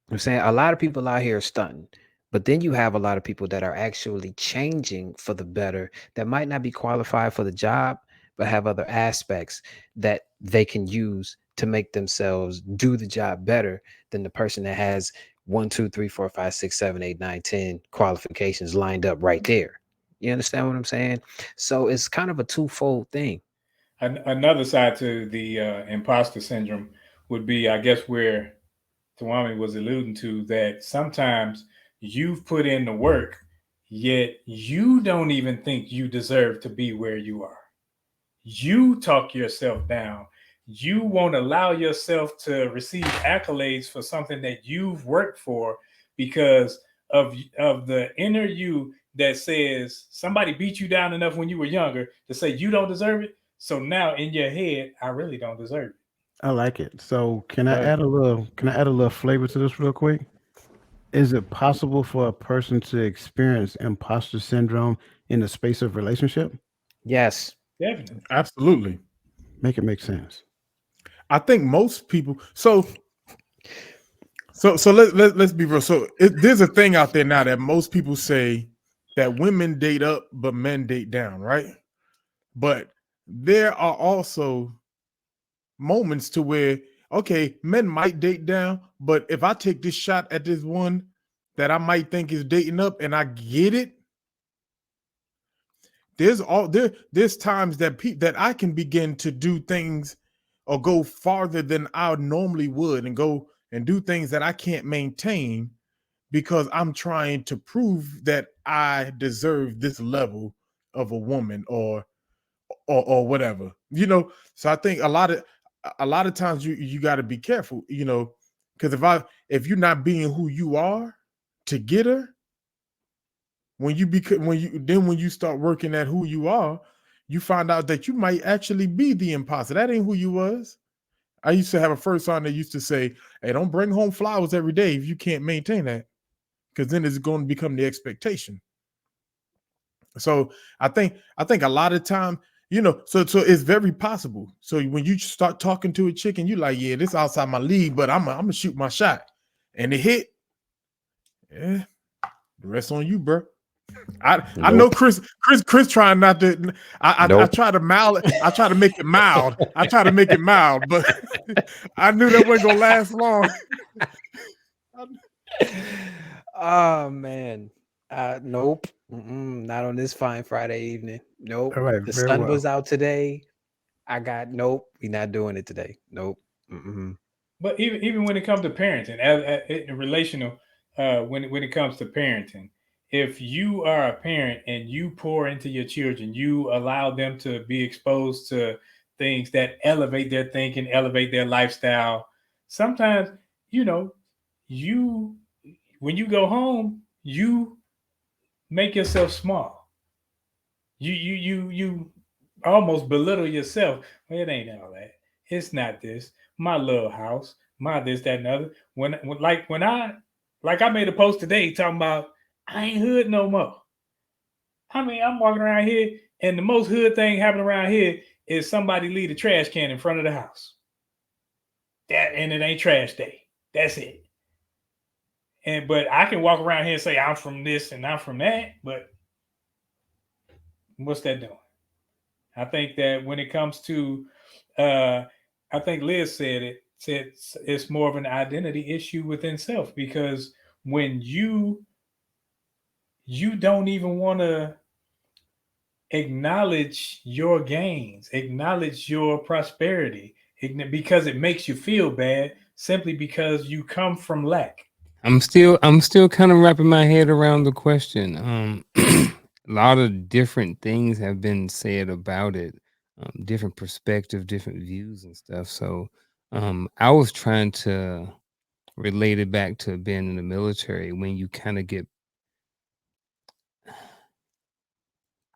I'm saying a lot of people out here are stunting, but then you have a lot of people that are actually changing for the better that might not be qualified for the job, but have other aspects that they can use to make themselves do the job better than the person that has 1, 2, 3, 4, 5, 6, 7, 8, 9, 10 qualifications lined up right there. You understand what I'm saying? So it's kind of a twofold thing. Another side to the imposter syndrome would be, I guess, where Tawami was alluding to, that sometimes you've put in the work, yet you don't even think you deserve to be where you are. You talk yourself down. You won't allow yourself to receive accolades for something that you've worked for because of the inner you that says somebody beat you down enough when you were younger to say you don't deserve it. So now in your head, I really don't deserve it. I like it. So But can I add a little flavor to this real quick? Is it possible for a person to experience imposter syndrome in the space of relationship? yes, Definitely. Absolutely. Make it make sense. I think most people. So let's be real. So there's a thing out there now that most people say that women date up, but men date down, right? But there are also moments to where, okay, men might date down, but if I take this shot at this one that I might think is dating up and I get it, there's times that I can begin to do things or go farther than I normally would and go and do things that I can't maintain because I'm trying to prove that I deserve this level of a woman or whatever. So I think a lot of times you got to be careful, because if you're not being who you are to get her, when you start working at who you are, you find out that you might actually be the imposter. That ain't who you was. I used to have a first son that used to say, "Hey, don't bring home flowers every day if you can't maintain that, because then it's going to become the expectation." So I think a lot of time, so it's very possible. So when you start talking to a chick and you like, yeah, this outside my league, but I'm gonna shoot my shot, and it hit, yeah, the rest on you, bro. I know Nope. Chris trying not to. I Nope. try to mild. I try to make it mild. I try to make it mild, but I knew that wasn't gonna last long. Oh man. Nope. Not on this fine Friday evening. Nope. All right, The very sun well. was out today. I got nope. We not doing it today. Nope. But even when it comes to parenting, in relational, when it comes to parenting, if you are a parent and you pour into your children, you allow them to be exposed to things that elevate their thinking, elevate their lifestyle. Sometimes, you know, you when you go home, you make yourself small. You almost belittle yourself. Well, it ain't all that. It's not this. My little house, my this, that, and other. When I made a post today talking about I ain't hood no more. I mean, I'm walking around here, and the most hood thing happening around here is somebody leave a trash can in front of the house. That and it ain't trash day. That's it. But I can walk around here and say I'm from this and I'm from that, but what's that doing? I think that when it comes to, uh, I think Liz said it's more of an identity issue within self because when you don't even want to acknowledge your gains, acknowledge your prosperity, because it makes you feel bad simply because you come from lack. I'm still kind of wrapping my head around the question. A lot of different things have been said about it, different perspective, different views and stuff. So, I was trying to relate it back to being in the military when you kind of get.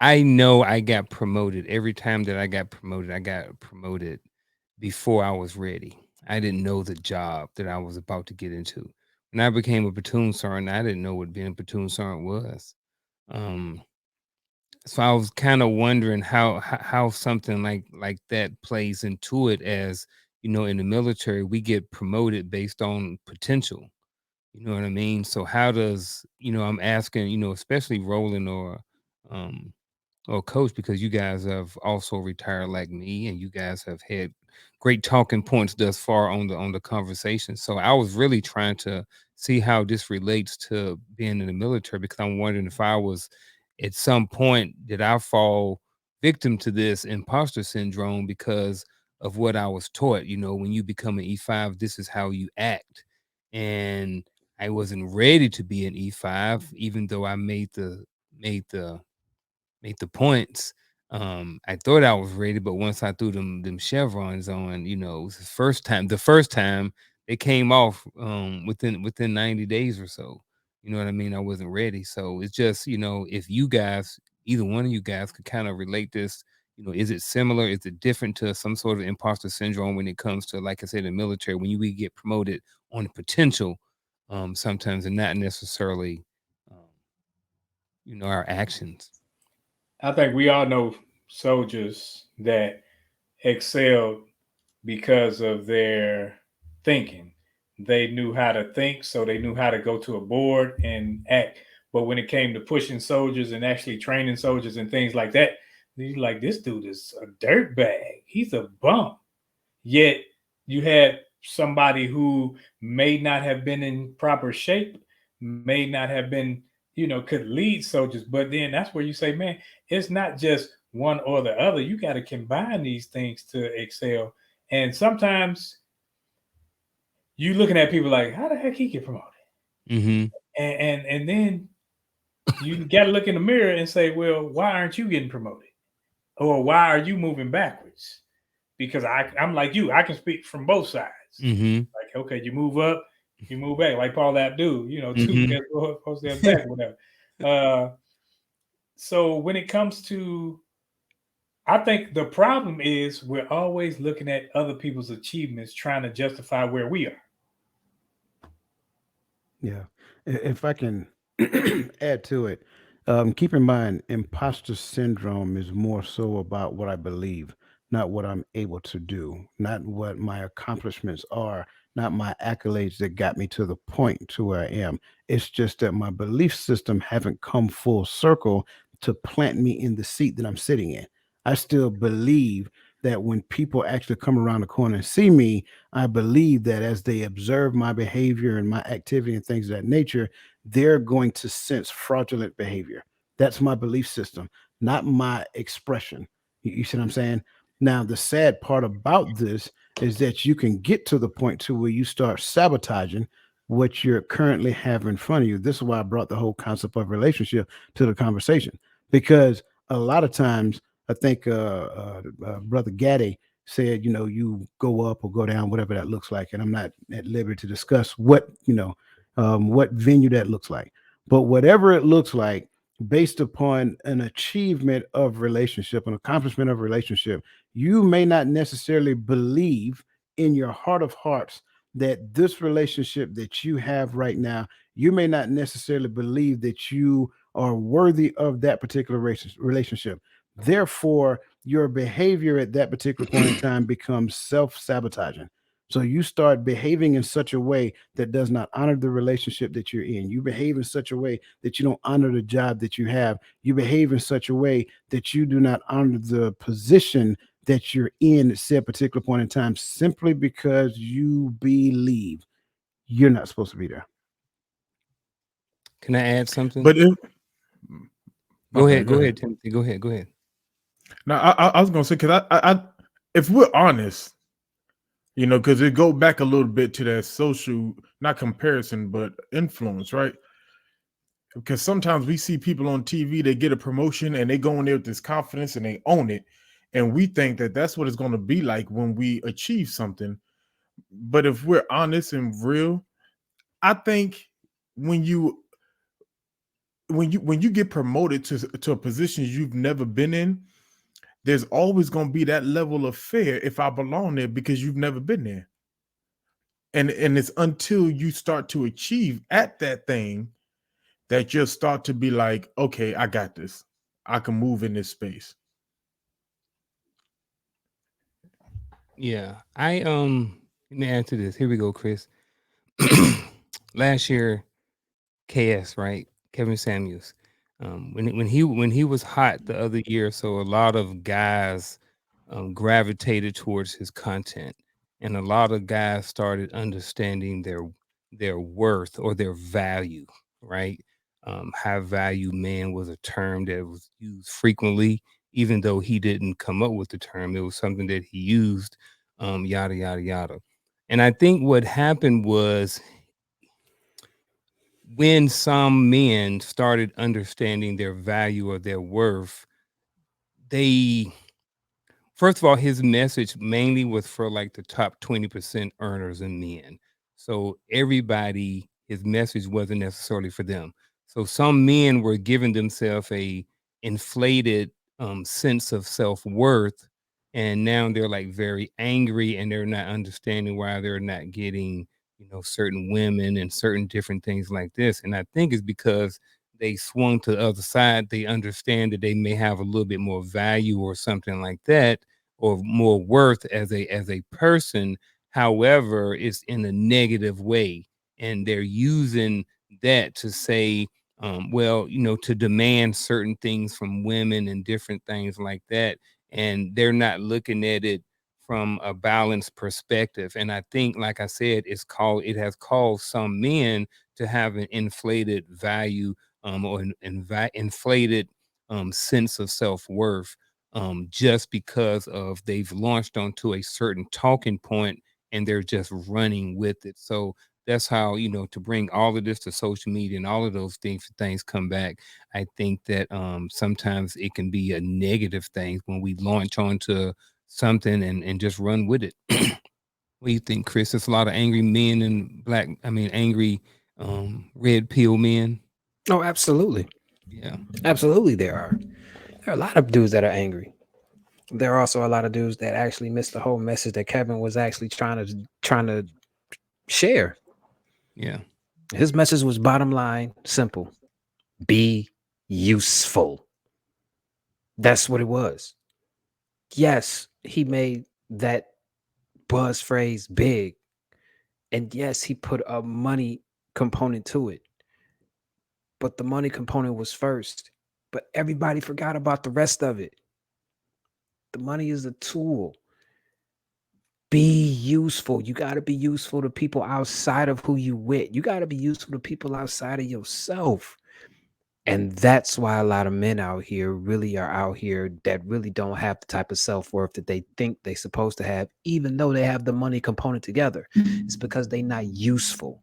I know I got promoted every time that I got promoted. I got promoted before I was ready. I didn't know the job that I was about to get into. When I became a platoon sergeant, I didn't know what being a platoon sergeant was. Um, so I was kind of wondering how something like that plays into it. As you know, in the military, we get promoted based on potential. You know what I mean? So how does I'm asking, especially Roland um coach, because you guys have also retired like me and you guys have had great talking points thus far on the conversation. So I was really trying to see how this relates to being in the military, because I'm wondering if I was at some point, did I fall victim to this imposter syndrome because of what I was taught. When you become an E5, this is how you act. And I wasn't ready to be an E5, even though I made the make the points. I thought I was ready, but once I threw them chevrons on, it was the first time. The first time they came off within 90 days or so. You know what I mean? I wasn't ready. So it's just, if you guys, either one of you guys could kind of relate this, is it similar? Is it different to some sort of imposter syndrome when it comes to, like I said, the military, when we get promoted on the potential, sometimes, and not necessarily um, our actions. I think we all know soldiers that excelled because of their thinking. They knew how to think, so they knew how to go to a board and act. But when it came to pushing soldiers and actually training soldiers and things like that, you're like, this dude is a dirt bag. He's a bum. Yet you had somebody who may not have been in proper shape, may not have been, could lead soldiers. But then that's where you say, man, it's not just one or the other. You got to combine these things to excel. And sometimes you looking at people like, how the heck he get promoted? Mm-hmm. And then you got to look in the mirror and say, well, why aren't you getting promoted? Or why are you moving backwards? Because I'm like you, I can speak from both sides. Mm-hmm. Like, okay, you move up, you move back, like Paul Abdul, two Mhm. steps forward, 4 steps back, whatever. Uh, so when it comes to, I think the problem is we're always looking at other people's achievements, trying to justify where we are. Yeah. If I can add to it, keep in mind, imposter syndrome is more so about what I believe, not what I'm able to do, not what my accomplishments are not my accolades that got me to the point to where I am. It's just that my belief system haven't come full circle to plant me in the seat that I'm sitting in. I still believe that when people actually come around the corner and see me, I believe that as they observe my behavior and my activity and things of that nature, they're going to sense fraudulent behavior. That's my belief system, not my expression. You see what I'm saying? Now, the sad part about this is that you can get to the point to where you start sabotaging what you're currently have in front of you. This is why I brought the whole concept of relationship to the conversation, because a lot of times I think Brother Gaddy said, you go up or go down, whatever that looks like. And I'm not at liberty to discuss what venue that looks like. But whatever it looks like, based upon an achievement of relationship, an accomplishment of relationship, you may not necessarily believe in your heart of hearts that this relationship that you have right now, you may not necessarily believe that you are worthy of that particular relationship. Therefore, your behavior at that particular point in time becomes self sabotaging. So you start behaving in such a way that does not honor the relationship that you're in. You behave in such a way that you don't honor the job that you have. You behave in such a way that you do not honor the position that you're in at said particular point in time, simply because you believe you're not supposed to be there. Can I add something? But if my Go bad, ahead. go Go ahead. ahead, Timothy. Go ahead. Go ahead. Now I was gonna say because if we're honest, because it go back a little bit to that social, not comparison, but influence, right? Because sometimes we see people on TV, they get a promotion and they go in there with this confidence and they own it, and we think that that's what it's going to be like when we achieve something. But if we're honest and real, I think when you when you get promoted to a position you've never been in, there's always going to be that level of fear if I belong there because you've never been there. And it's until you start to achieve at that thing that you'll start to be like, okay, I got this. I can move in this space. Yeah. Let me answer this. Here we go, Chris. Last year, KS, right? Kevin Samuels. When he was hot the other year, so a lot of guys gravitated towards his content, and a lot of guys started understanding their worth or their value, right? High value man was a term that was used frequently, even though he didn't come up with the term. It was something that he used, yada yada yada. And I think what happened was when some men started understanding their value or their worth, they first of all, his message mainly was for like the top 20% earners and men. So everybody, his message wasn't necessarily for them. So some men were giving themselves a inflated sense of self-worth, and now they're like very angry and they're not understanding why they're not getting, certain women and certain different things like this. And I think it's because they swung to the other side. They understand that they may have a little bit more value or something like that, or more worth as a person. However, it's in a negative way, and they're using that to say, well, to demand certain things from women and different things like that, and they're not looking at it from a balanced perspective. And I think, like I said, it has caused some men to have an inflated value, or an inflated sense of self-worth, just because of they've launched onto a certain talking point and they're just running with it. So that's how, to bring all of this to social media and all of those things come back. I think that sometimes it can be a negative thing when we launch onto something and just run with it. What do you think, Chris? There's a lot of angry men and angry red pill men. Oh, absolutely. Yeah. Absolutely, there are a lot of dudes that are angry. There are also a lot of dudes that actually missed the whole message that Kevin was actually trying to share. Yeah. His message was bottom line, simple: be useful. That's what it was. Yes, he made that buzz phrase big. And yes, he put a money component to it, but the money component was first. But everybody forgot about the rest of it. The money is a tool. Be useful. You got to be useful to people outside of who you with. You got to be useful to people outside of yourself. And that's why a lot of men out here really are out here that really don't have the type of self-worth that they think they're supposed to have, even though they have the money component together. It's because they're not useful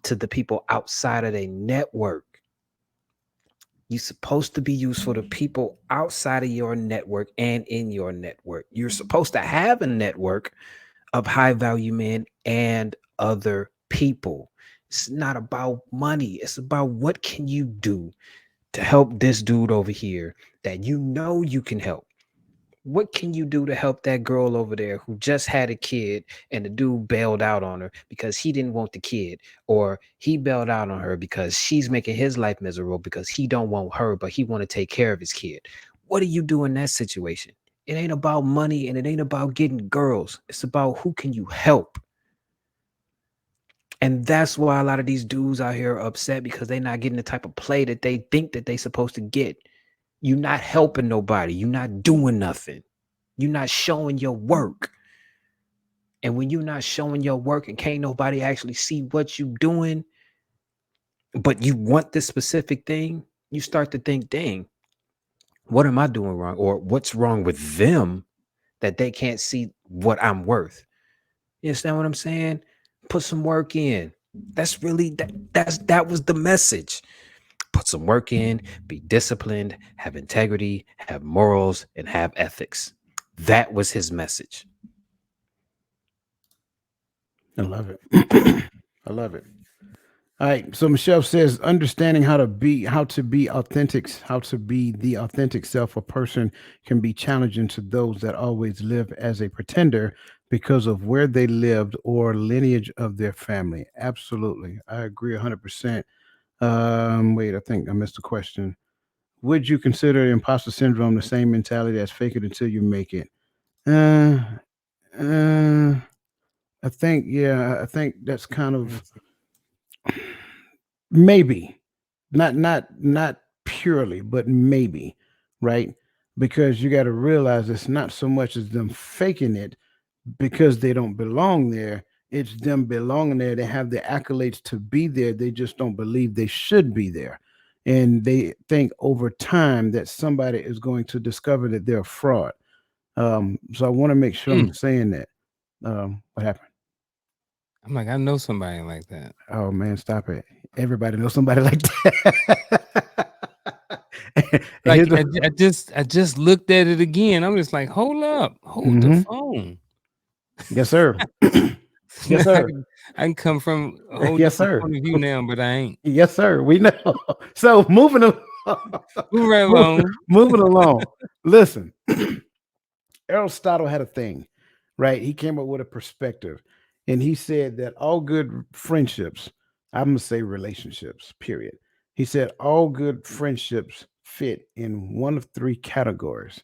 to the people outside of their network. You're supposed to be useful to people outside of your network and in your network. You're supposed to have a network of high value men and other people. It's not about money. It's about what can you do to help this dude over here that you know you can help. What can you do to help that girl over there who just had a kid and the dude bailed out on her because he didn't want the kid, or he bailed out on her because she's making his life miserable because he don't want her but he want to take care of his kid? What do you do in that situation? It ain't about money and it ain't about getting girls. It's about who can you help. And that's why a lot of these dudes out here are upset because they're not getting the type of play that they think that they're supposed to get. You're not helping nobody. You're not doing nothing. You're not showing your work. And when you're not showing your work and can't nobody actually see what you're doing, but you want this specific thing, you start to think, dang, what am I doing wrong? Or what's wrong with them that they can't see what I'm worth? You understand what I'm saying? Put some work in. That's really that was the message. Put some work in, be disciplined, have integrity, have morals, and have ethics. That was his message. I love it. I love it. All right. So Michelle says, understanding how to be authentic, how to be the authentic self. A person can be challenging to those that always live as a pretender because of where they lived or lineage of their family. Absolutely, I agree 100%. Wait, I think I missed a question. Would you consider imposter syndrome the same mentality as fake it until you make it? Uh, uh, I think, yeah, I think that's kind of maybe not purely, but maybe, right? Because you got to realize it's not so much as them faking it because they don't belong there. It's them belonging there. They have the accolades to be there. They just don't believe they should be there. And they think over time that somebody is going to discover that they're a fraud. So I want to make sure I'm Mm. saying that. What happened? I'm like, I know somebody like that. Oh man, stop it. Everybody knows somebody like that. And Like here's the I just looked at it again. I'm just like, hold up, hold the Mhm. phone. Yes, sir. Now Yes, sir. I can come from a whole Yes, different sir. point of view now, but I ain't. Yes, sir. We know. So Move right move- along. moving along. Listen, Aristotle had a thing, right? He came up with a perspective, and he said that all good friendships, I'm gonna say relationships, period. He said all good friendships fit in one of three categories.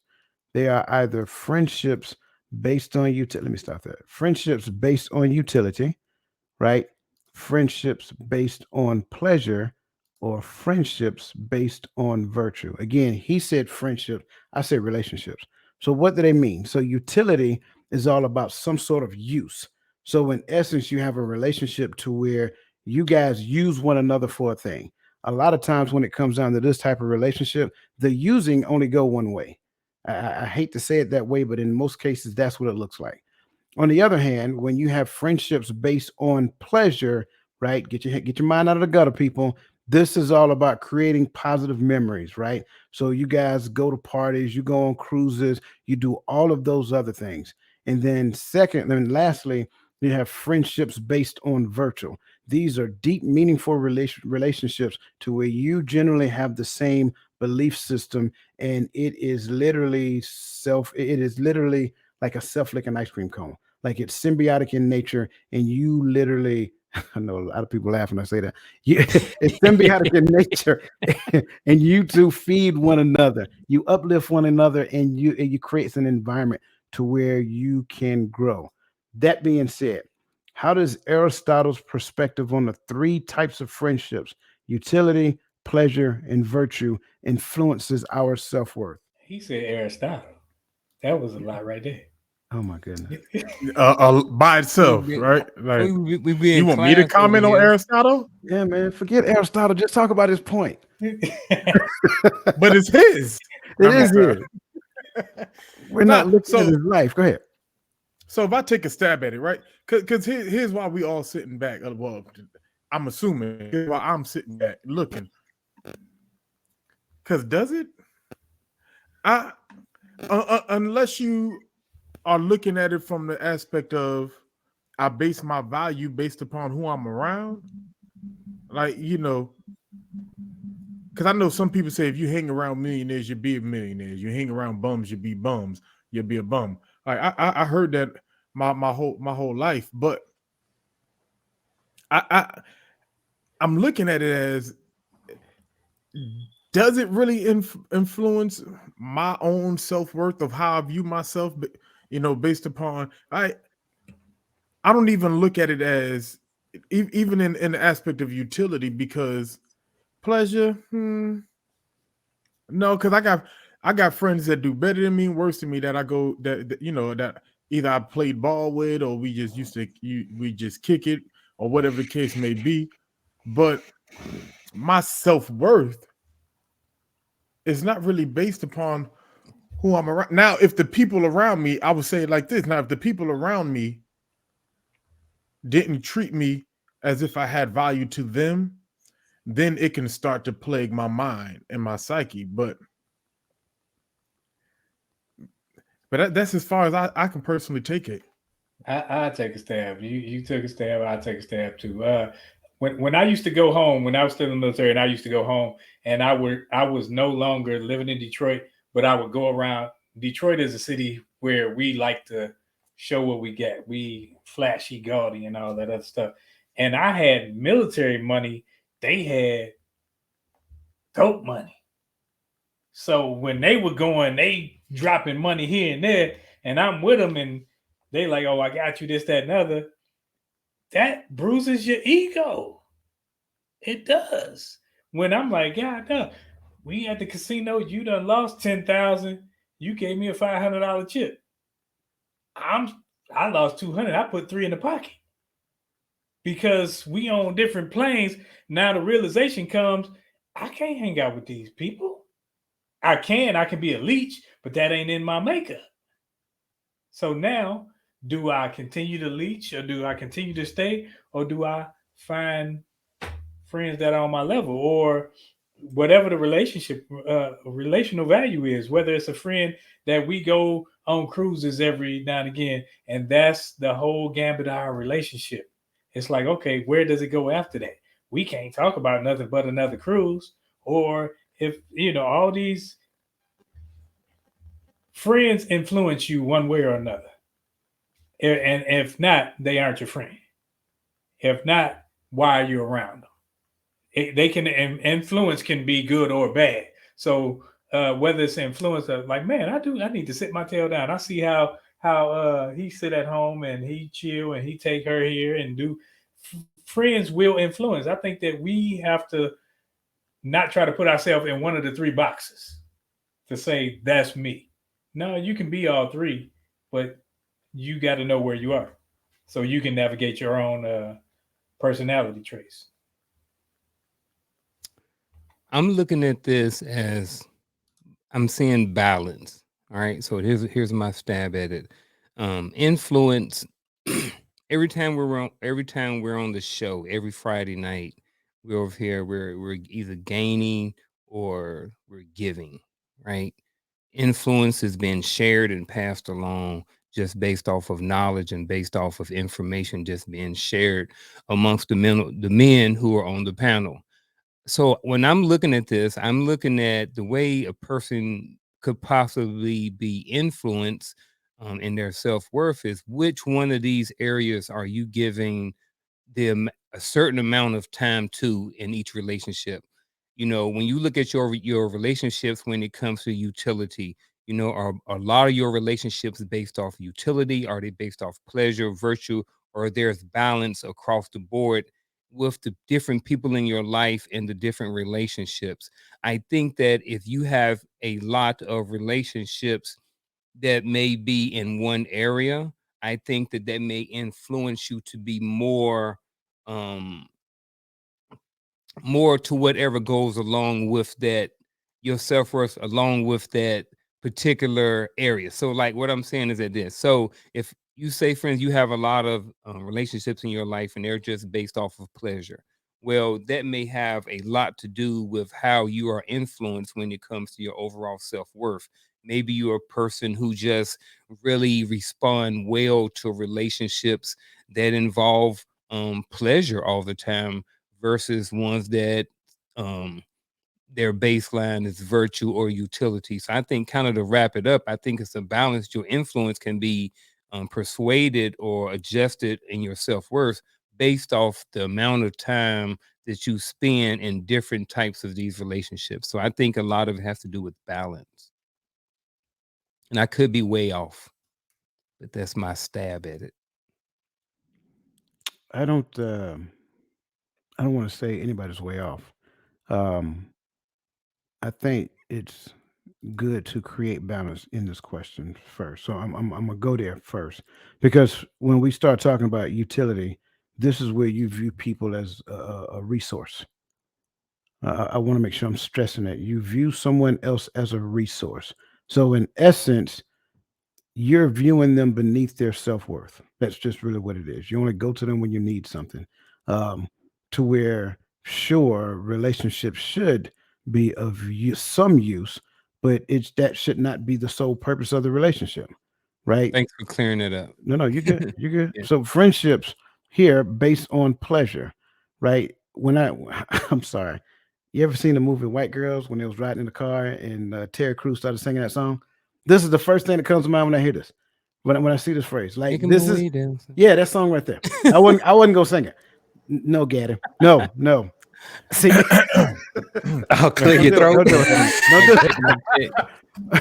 They are either friendships based on utility. Let me stop there. Friendships based on utility, right? Friendships based on pleasure, or friendships based on virtue. Again, he said friendship, I say relationships. So what do they mean? So utility is all about some sort of use. So in essence, you have a relationship to where you guys use one another for a thing. A lot of times when it comes down to this type of relationship, the using only go one way. I hate to say it that way, but in most cases, that's what it looks like. On the other hand, when you have friendships based on pleasure, right? Get your mind out of the gutter, people. This is all about creating positive memories, right? So you guys go to parties, you go on cruises, you do all of those other things. And then second, and lastly, you have friendships based on virtue. These are deep, meaningful relationships to where you generally have the same belief system, and it is literally like a self-licking ice cream cone. Like it's symbiotic in nature, and you literally I know a lot of people laugh when I say that. You, it's symbiotic in nature, and you two feed one another. You uplift one another, and you create an environment to where you can grow. That being said, How does Aristotle's perspective on the three types of friendships, utility, pleasure, and virtue, influences our self worth? He said Aristotle. That was a lot right there. Oh my goodness. By itself, right? Like, We be you in want me to class over comment on here. Aristotle? Yeah, man. Forget Aristotle. Just talk about his point. But it's his. It I mean, is sorry. his. We're not Nah, looking at his life. Go ahead. so if I take a stab at it, right? Because here's why we all sitting back. Well, I'm assuming here's why I'm sitting back looking. Because does it? I unless you are looking at it from the aspect of I base my value based upon who I'm around. Like, because I know some people say if you hang around millionaires, you'll be a millionaire. You hang around bums, you'll be bums. You'll be a bum. Like I heard that my whole life, but I, I I'm looking at it as, does it really influence my own self-worth of how I view myself? Based upon I don't even look at it as even in the aspect of utility, because pleasure, no, because I got friends that do better than me, worse than me, that I go that either I played ball with, or we just we just kick it, or whatever the case may be. But my self-worth is not really based upon who I'm around. Now, if the people around me, I would say it like this. Now, if the people around me didn't treat me as if I had value to them, then it can start to plague my mind and my psyche. But that's as far as I can personally take it. I take a stab. You took a stab. I take a stab too. When I used to go home, when I was still in the military, and I used to go home, and I was no longer living in Detroit, but I would go around. Detroit is a city where we like to show what we got. We flashy, gaudy, and all that other stuff. And I had military money. They had dope money. So when they were going, they dropping money here and there, and I'm with them, and they like, oh, I got you this, that, and other. That bruises your ego. It does. When I'm like, God, no, we at the casino, you done lost 10,000. You gave me a $500 chip. I'm I lost 200. I put three in the pocket because we on different planes. Now the realization comes, I can't hang out with these people. I can be a leech, but that ain't in my makeup. So now, do I continue to leech, or do I continue to stay, or do I find friends that are on my level, or whatever the relational value is, whether it's a friend that we go on cruises every now and again, and that's the whole gambit of our relationship. It's like, okay, where does it go after that? We can't talk about nothing but another cruise. Or if all these friends influence you one way or another, and if not, they aren't your friend. If not, why are you around them? They can influence can be good or bad. So whether it's influence of like, man, I need to sit my tail down. I see how he sit at home and he chill and he take her here and do. Friends will influence. I think that we have to not try to put ourselves in one of the three boxes to say that's me. No, you can be all three, but you got to know where you are so you can navigate your own personality traits. I'm looking at this as I'm seeing balance. All right. So here's my stab at it. Influence. Every time we're on the show, every Friday night, we're over here, we're either gaining or we're giving, right? Influence is being shared and passed along just based off of knowledge and based off of information just being shared amongst the men who are on the panel. So when I'm looking at this, I'm looking at the way a person could possibly be influenced in their self-worth is which one of these areas are you giving them a certain amount of time to in each relationship. When you look at your relationships when it comes to utility, are a lot of your relationships based off utility? Are they based off pleasure, virtue, or there's balance across the board with the different people in your life and the different relationships. I think that if you have a lot of relationships that may be in one area, I think that that may influence you to be um more to whatever goes along with that, your self-worth along with that particular area. So like what I'm saying is that this. So if you say, friends, you have a lot of relationships in your life and they're just based off of pleasure. Well, that may have a lot to do with how you are influenced when it comes to your overall self-worth. Maybe you're a person who just really respond well to relationships that involve pleasure all the time versus ones that um their baseline is virtue or utility. So I think, kind of to wrap it up, I think it's a balance. Your influence can be persuaded or adjusted in your self-worth based off the amount of time that you spend in different types of these relationships. So I think a lot of it has to do with balance. And I could be way off, but that's my stab at it. I don't. I don't want to say anybody's way off. Um, I think it's good to create balance in this question first. So I'm gonna go there first because when we start talking about utility, this is where you view people as a resource. I want to make sure I'm stressing that you view someone else as a resource. So in essence, you're viewing them beneath their self-worth. That's just really what it is. You only go to them when you need something. Um, to where sure relationships should be of some use, but it's that should not be the sole purpose of the relationship, right? Thanks for clearing it up. No, no, you're good. You're good. Yeah. So friendships here based on pleasure, right? When I, I'm sorry. You ever seen the movie White Girls when they was riding in the car and Terry Crews started singing that song? This is the first thing that comes to mind when I hear this. When I see this phrase, like Making my this is way down. yeah, that song right there. I wouldn't go sing it. No, Gaddy. No, no. See, I'll clear don't your do it. throat. Don't do it. Don't do Mic check, mic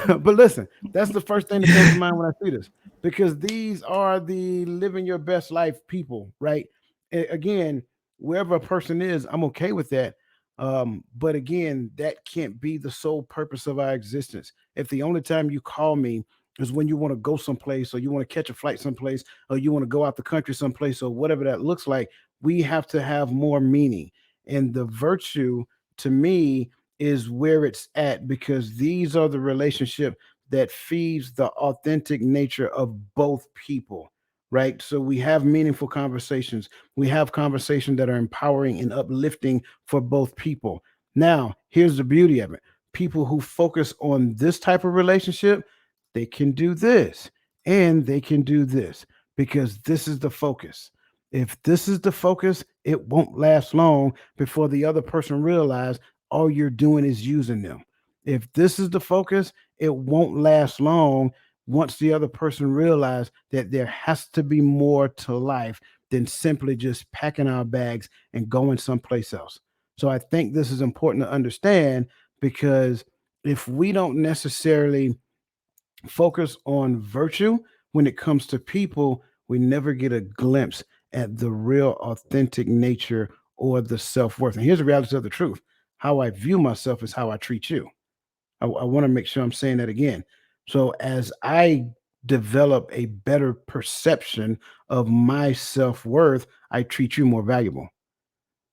check. but listen, that's the first thing that comes to mind when I see this because these are the living your best life people, right? Again, wherever a person is, I'm okay with that. But again, that can't be the sole purpose of our existence. If the only time you call me is when you want to go someplace or you want to catch a flight someplace or you want to go out the country someplace or whatever that looks like, we have to have more meaning. And the virtue to me is where it's at because these are the relationship that feeds the authentic nature of both people, right? So we have meaningful conversations. We have conversations that are empowering and uplifting for both people. Now here's the beauty of it: people who focus on this type of relationship, they can do this and they can do this because this is the focus. If this is the focus, it won't last long before the other person realize all you're doing is using them. If this is the focus, it won't last long once the other person realizes that there has to be more to life than simply just packing our bags and going someplace else. So I think this is important to understand because if we don't necessarily focus on virtue when it comes to people, we never get a glimpse at the real authentic nature or the self-worth. And here's the reality of the truth: how I view myself is how I treat you. I want to make sure I'm saying that again. So as I develop a better perception of my self-worth, I treat you more valuable.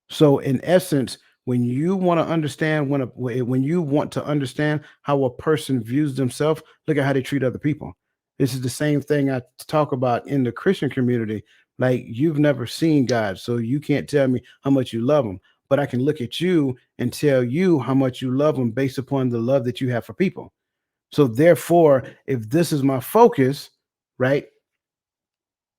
So in essence, when you want to understand when you want to understand how a person views themselves, look at how they treat other people. This is the same thing I talk about in the Christian community. Like you've never seen God, so you can't tell me how much you love him, but I can look at you and tell you how much you love him based upon the love that you have for people. So therefore, if this is my focus, right,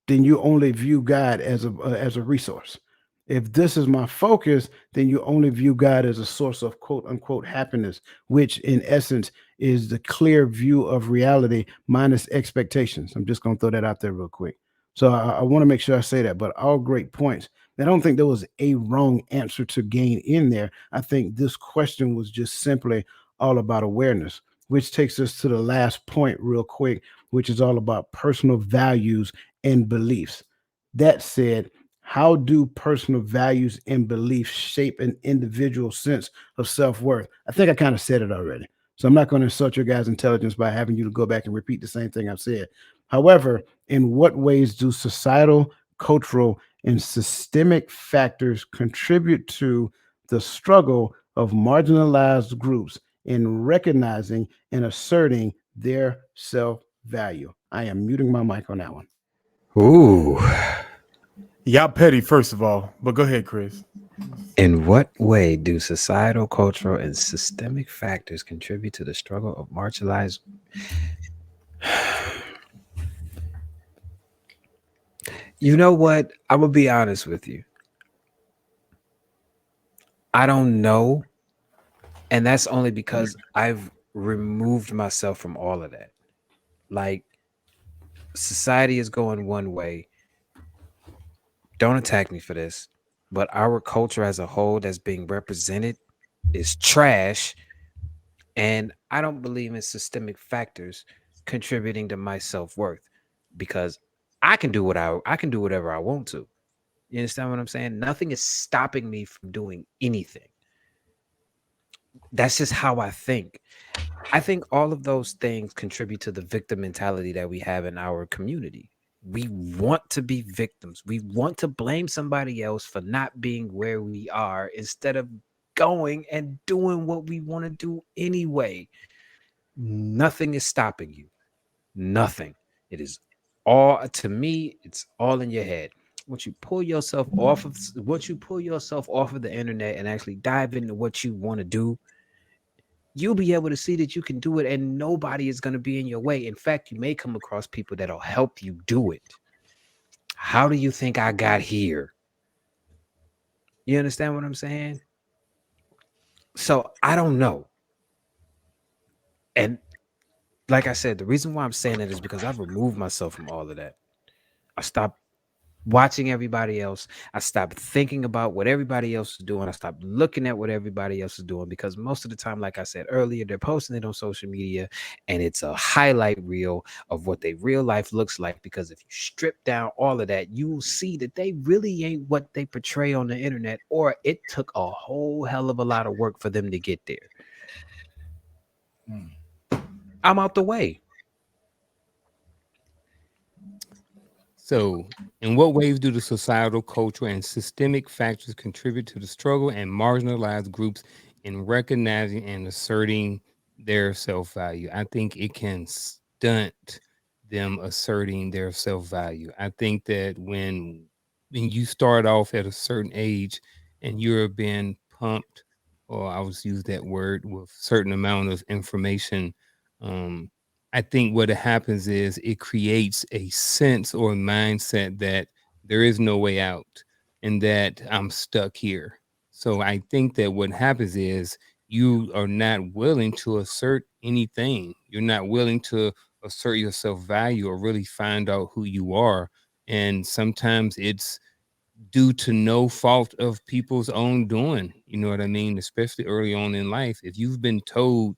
then you only view God as a resource. If this is my focus, then you only view God as a source of quote unquote happiness, which in essence is the clear view of reality minus expectations. I'm just going to throw that out there real quick. So I want to make sure I say that, but all great points. I don't think there was a wrong answer to gain in there. I think this question was just simply all about awareness, which takes us to the last point real quick, which is all about personal values and beliefs. That said, how do personal values and beliefs shape an individual's sense of self worth? I think I kind of said it already. So I'm not going to insult your guys' intelligence by having you to go back and repeat the same thing I've said. However, in what ways do societal, cultural, and systemic factors contribute to the struggle of marginalized groups in recognizing and asserting their self value? I am muting my mic on that one. Ooh. Y'all petty, first of all, but go ahead, Chris. In what way do societal, cultural, and systemic factors contribute to the struggle of marginalized? You know what? I'm gonna be honest with you. I don't know, and that's only because I've removed myself from all of that. Like, society is going one way. Don't attack me for this, but our culture as a whole that's being represented is trash, and I don't believe in systemic factors contributing to my self-worth because I can do whatever I want to. You understand what I'm saying? Nothing is stopping me from doing anything. That's just how I think. I think all of those things contribute to the victim mentality that we have in our community. We want to be victims. We want to blame somebody else for not being where we are instead of going and doing what we want to do anyway. Nothing is stopping you. Nothing. It is all to me, it's all in your head. Once you pull yourself off of the internet and actually dive into what you want to do, you'll be able to see that you can do it and nobody is going to be in your way. In fact, you may come across people that'll help you do it. How do you think I got here? You understand what I'm saying? So I don't know. And like I said, the reason why I'm saying that is because I've removed myself from all of that. I stopped watching everybody else. I stopped thinking about what everybody else is doing. I stopped looking at what everybody else is doing because most of the time, like I said earlier, they're posting it on social media and it's a highlight reel of what their real life looks like. Because if you strip down all of that, you will see that they really ain't what they portray on the internet, or it took a whole hell of a lot of work for them to get there. I'm out the way. So, in what ways do the societal, cultural, and systemic factors contribute to the struggle and marginalized groups in recognizing and asserting their self value? I think it can stunt them asserting their self value. I think that when you start off at a certain age and you're being pumped, or I was use that word with certain amount of information, um, I think what happens is it creates a sense or mindset that there is no way out and that I'm stuck here. So I think that what happens is you are not willing to assert anything. You're not willing to assert your self value or really find out who you are. And sometimes it's due to no fault of people's own doing. You know what I mean? Especially early on in life. If you've been told,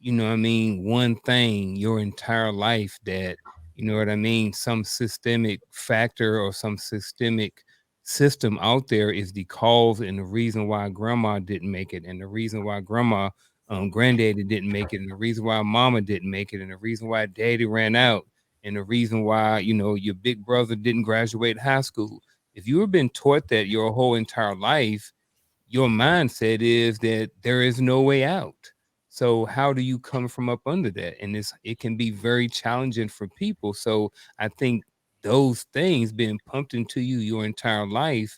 you know what I mean, one thing your entire life that, you know what I mean, some systemic factor or some systemic system out there is the cause and the reason why grandma didn't make it, and the reason why granddaddy didn't make it, and the reason why mama didn't make it, and the reason why daddy ran out, and the reason why, you know, your big brother didn't graduate high school. If you have been taught that your whole entire life, your mindset is that there is no way out. So how do you come from up under that? And it can be very challenging for people. So I think those things being pumped into you your entire life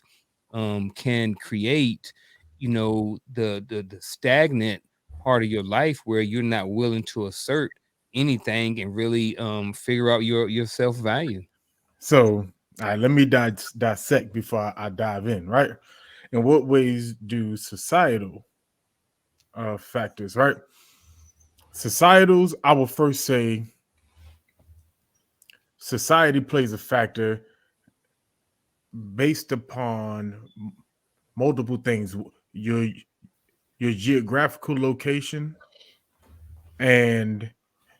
can create, you know, the stagnant part of your life where you're not willing to assert anything and really figure out your self value. So, all right, let me dissect before I dive in, right? In what ways do societal factors, right? Societals, I will first say society plays a factor based upon multiple things. Your your geographical location and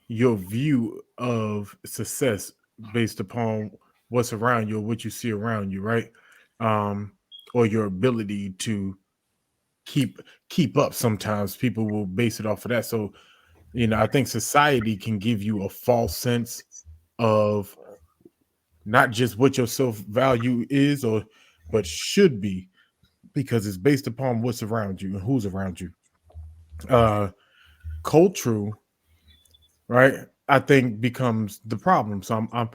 your view of success based upon what's around you or what you see around you, right? Um, or your ability to keep keep up. Sometimes people will base it off of that. So, I think society can give you a false sense of not just what your self value is or but should be, because it's based upon what's around you and who's around you. Uh Cultural, right? I think becomes the problem. So I'm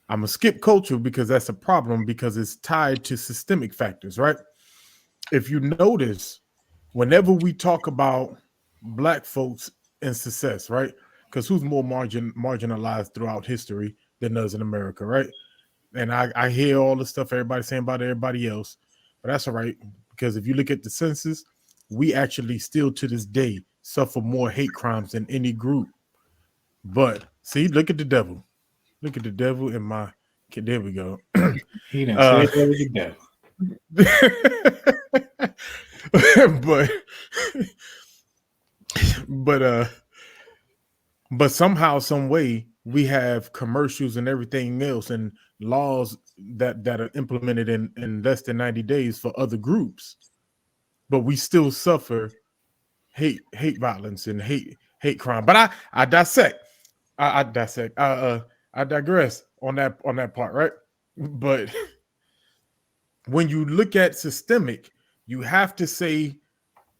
gonna skip culture because that's a problem because it's tied to systemic factors, right? If you notice, whenever we talk about black folks and success, right? Because who's more marginalized throughout history than us in America, right? And I hear all the stuff everybody's saying about everybody else, but that's all right because if you look at the census, we actually still to this day suffer more hate crimes than any group. But see, look at the devil. Look at the devil in my kid. There we go. He done uh, said that was the devil. but but but somehow, some way, we have commercials and everything else and laws that are implemented in less than 90 days for other groups, but we still suffer hate violence and hate crime. But I dissect. I dissect. I digress on that part, right? But when you look at systemic, you have to say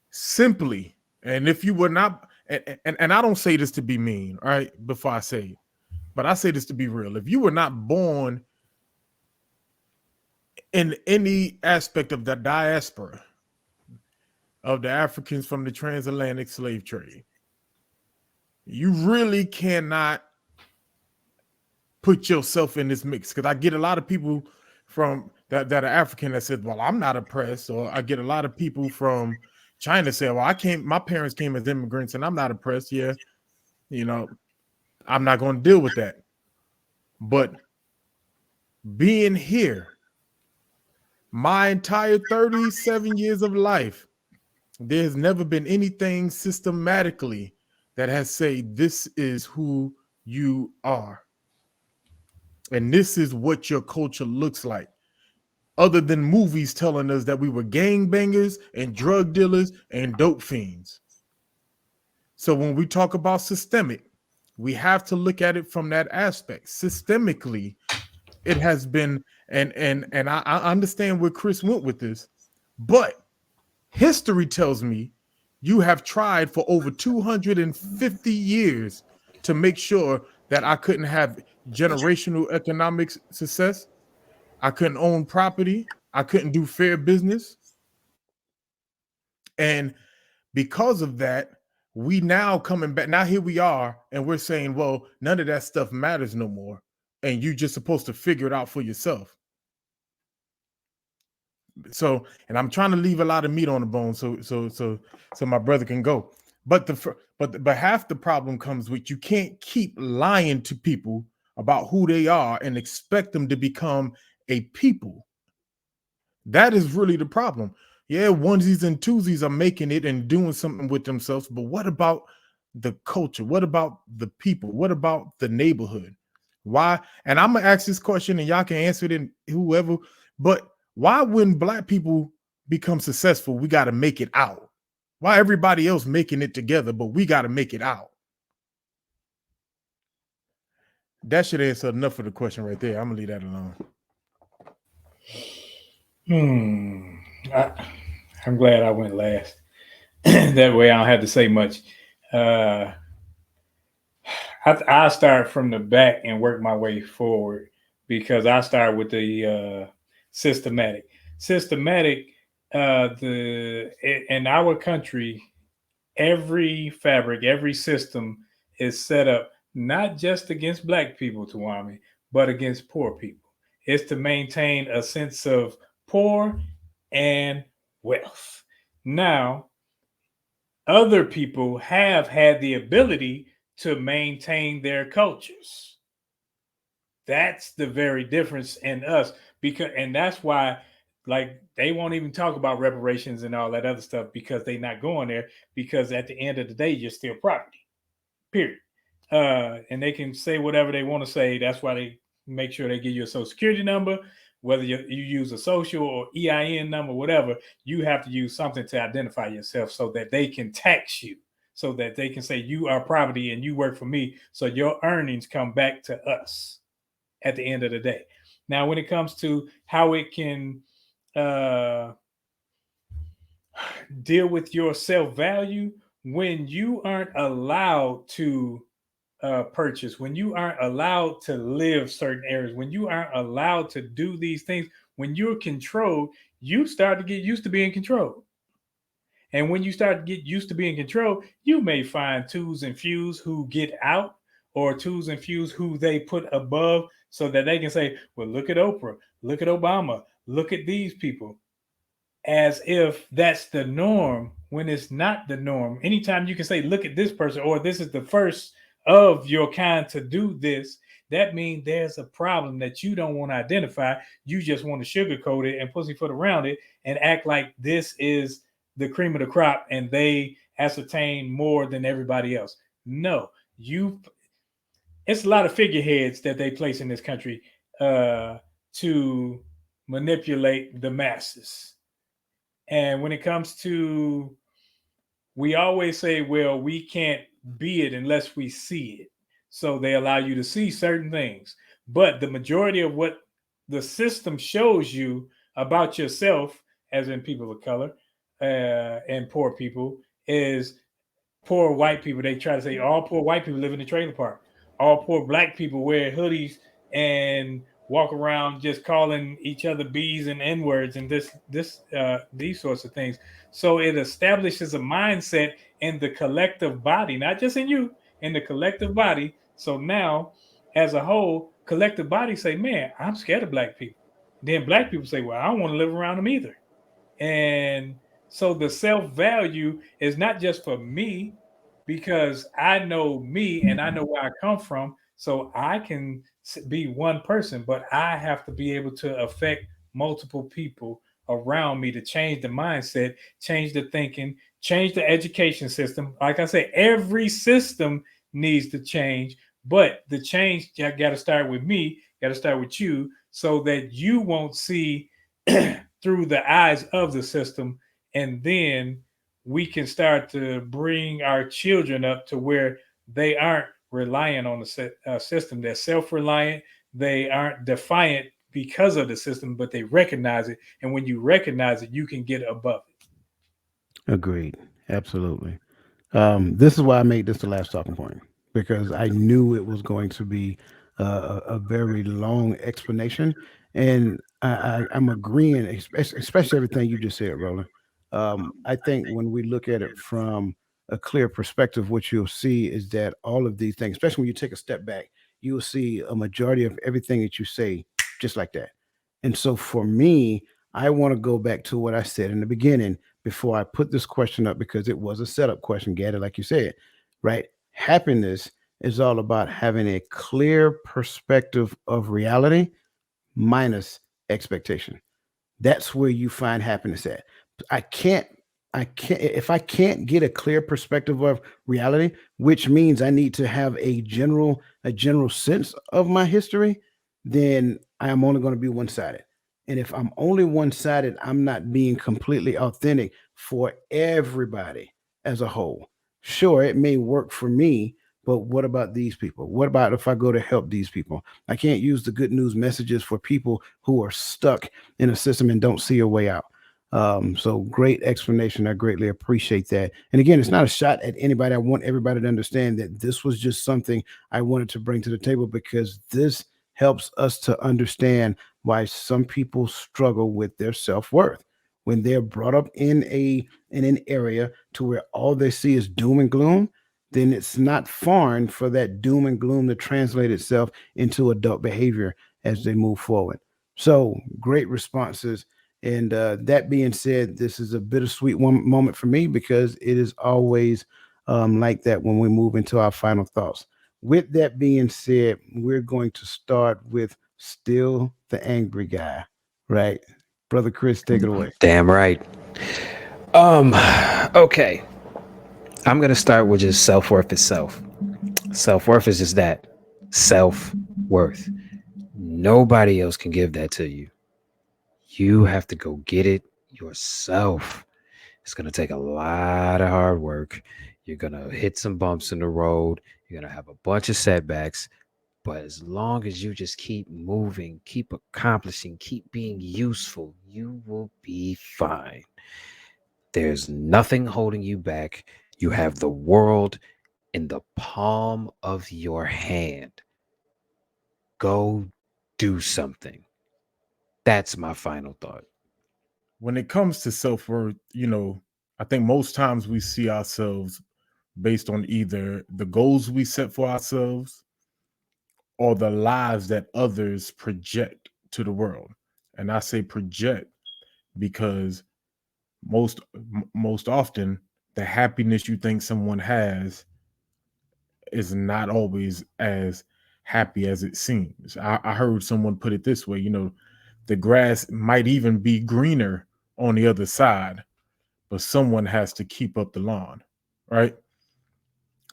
simply, and if you were not, and I don't say this to be mean, all right, before I say it, but I say this to be real. If you were not born in any aspect of the diaspora of the Africans from the transatlantic slave trade, you really cannot put yourself in this mix. Because I get a lot of people from that are African that said, well, I'm not oppressed. Or I get a lot of people from China say, well, my parents came as immigrants and I'm not oppressed. Yeah, you know, I'm not going to deal with that. But being here, my entire 37 years of life, there's never been anything systematically that has said this is who you are. And this is what your culture looks like. Other than movies telling us that we were gangbangers and drug dealers and dope fiends. So when we talk about systemic, we have to look at it from that aspect. Systemically, it has been, and I understand where Chris went with this, but history tells me you have tried for over 250 years to make sure that I couldn't have generational economic success. I couldn't own property. I couldn't do fair business. And because of that, we now coming back. Now here we are, and we're saying, well, none of that stuff matters no more. And you're just supposed to figure it out for yourself. So, and I'm trying to leave a lot of meat on the bone so my brother can go. But but half the problem comes with you can't keep lying to people about who they are and expect them to become a people. That is really the problem. Yeah, onesies and twosies are making it and doing something with themselves, but what about the culture? What about the people? What about the neighborhood? Why? And I'm gonna ask this question, and y'all can answer it in whoever. But why, when black people become successful, we got to make it out? Why everybody else making it together, but we got to make it out? That should answer enough for the question right there. I'm gonna leave that alone. I'm glad I went last. That way I don't have to say much. I start from the back and work my way forward because I start with the systematic. Systematic, in our country, every fabric, every system is set up not just against black people, Tuwami, but against poor people. It's to maintain a sense of poor and wealth. Now, other people have had the ability to maintain their cultures. That's the very difference in us, because and that's why, like, they won't even talk about reparations and all that other stuff because they're not going there, because at the end of the day you're still property, period. And they can say whatever they want to say. That's why they make sure they give you a social security number, whether you use a social or EIN number, whatever, you have to use something to identify yourself so that they can tax you, so that they can say you are property and you work for me. So your earnings come back to us at the end of the day. Now, when it comes to how it can uh, deal with your self value, when you aren't allowed to purchase, when you aren't allowed to live certain areas, when you aren't allowed to do these things, when you're controlled, you start to get used to being controlled. And when you start to get used to being controlled, you may find twos and fews who get out, or twos and fews who they put above so that they can say, well, look at Oprah, look at Obama, look at these people, as if that's the norm when it's not the norm. Anytime you can say, look at this person, or this is the first of your kind to do this, that means there's a problem that you don't want to identify. You just want to sugarcoat it and pussyfoot around it and act like this is the cream of the crop and they ascertain more than everybody else. No, it's a lot of figureheads that they place in this country to manipulate the masses. And when it comes to, we always say, well, we can't be it unless we see it. So they allow you to see certain things. But the majority of what the system shows you about yourself, as in people of color and poor people, is poor white people. They try to say all poor white people live in the trailer park. All poor black people wear hoodies and walk around just calling each other B's and N words and these sorts of things. So it establishes a mindset in the collective body, not just in you, in the collective body. So now, as a whole, collective body say, "Man, I'm scared of black people." Then black people say, "Well, I don't want to live around them either." And so the self value is not just for me, because I know me and I know where I come from. So I can be one person, but I have to be able to affect multiple people around me to change the mindset, change the thinking, change the education system. Like I say, every system needs to change, but the change got to start with me, got to start with you, so that you won't see through the eyes of the system. And then we can start to bring our children up to where they aren't relying on the system. They're self-reliant. They aren't defiant because of the system, but they recognize it. And when you recognize it, you can get above Agreed. Absolutely. This is why I made this the last talking point, because I knew it was going to be a very long explanation, and I'm agreeing, especially everything you just said, Roland. I think when we look at it from a clear perspective, what you'll see is that all of these things, especially when you take a step back, you'll see a majority of everything that you say just like that. And so for me, I want to go back to what I said in the beginning before I put this question up, because it was a setup question, Gaddy, like you said, right? Happiness is all about having a clear perspective of reality minus expectation. That's where you find happiness at. I can't if I can't get a clear perspective of reality, which means I need to have a general sense of my history, then I am only going to be one-sided. And if I'm only one-sided, I'm not being completely authentic for everybody as a whole. Sure, it may work for me, but what about these people? What about if I go to help these people? I can't use the good news messages for people who are stuck in a system and don't see a way out. So great explanation. I greatly appreciate that. And again, it's not a shot at anybody. I want everybody to understand that this was just something I wanted to bring to the table, because this helps us to understand why some people struggle with their self-worth when they're brought up in an area to where all they see is doom and gloom. Then it's not foreign for that doom and gloom to translate itself into adult behavior as they move forward. So great responses. And that being said, this is a bittersweet one moment for me, because it is always like that when we move into our final thoughts. With that being said, we're going to start with still the angry guy, right? Brother Chris, take it away. Damn right. Um, okay. I'm gonna start with just self-worth itself. Self-worth is just that. Self-worth. Nobody else can give that to you. You have to go get it yourself. It's going to take a lot of hard work. You're going to hit some bumps in the road. You're going to have a bunch of setbacks. But as long as you just keep moving, keep accomplishing, keep being useful, you will be fine. There's nothing holding you back. You have the world in the palm of your hand. Go do something. That's my final thought. When it comes to self worth, I think most times we see ourselves based on either the goals we set for ourselves or the lives that others project to the world. And I say project because most often the happiness you think someone has is not always as happy as it seems. I heard someone put it this way, the grass might even be greener on the other side, but someone has to keep up the lawn, right?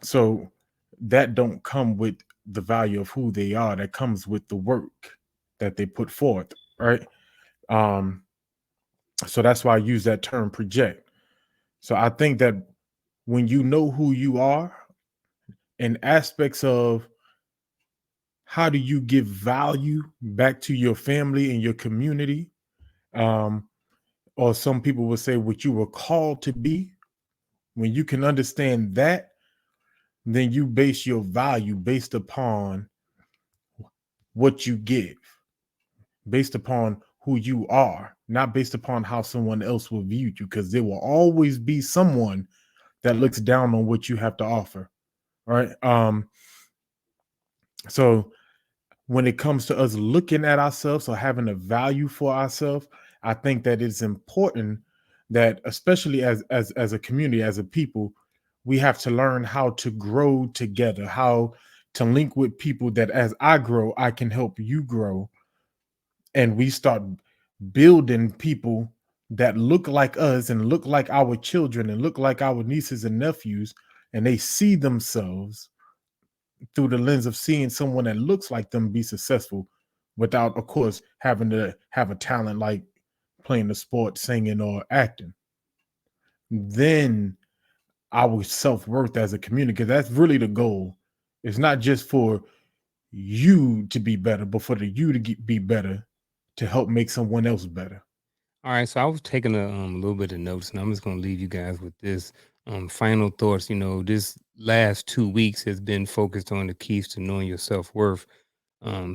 So that don't come with the value of who they are. That comes with the work that they put forth, right? Um, so that's why I use that term project. So I think that when you know who you are and aspects of how do you give value back to your family and your community, um, or some people would say what you were called to be, when you can understand that, then you base your value based upon what you give, based upon who you are, not based upon how someone else will view you, because there will always be someone that looks down on what you have to offer. Right. So when it comes to us looking at ourselves or having a value for ourselves, I think that it's important that, especially as a community, as a people, we have to learn how to grow together, how to link with people that as I grow, I can help you grow. And we start building people that look like us and look like our children and look like our nieces and nephews, and they see themselves through the lens of seeing someone that looks like them be successful without, of course, having to have a talent like playing the sport, singing, or acting. Then our self-worth as a community, because that's really the goal. It's not just for you to be better, but for the you to be better to help make someone else better. All right, so I was taking a little bit of notes, and I'm just going to leave you guys with this final thoughts. This last 2 weeks has been focused on the keys to knowing your self worth.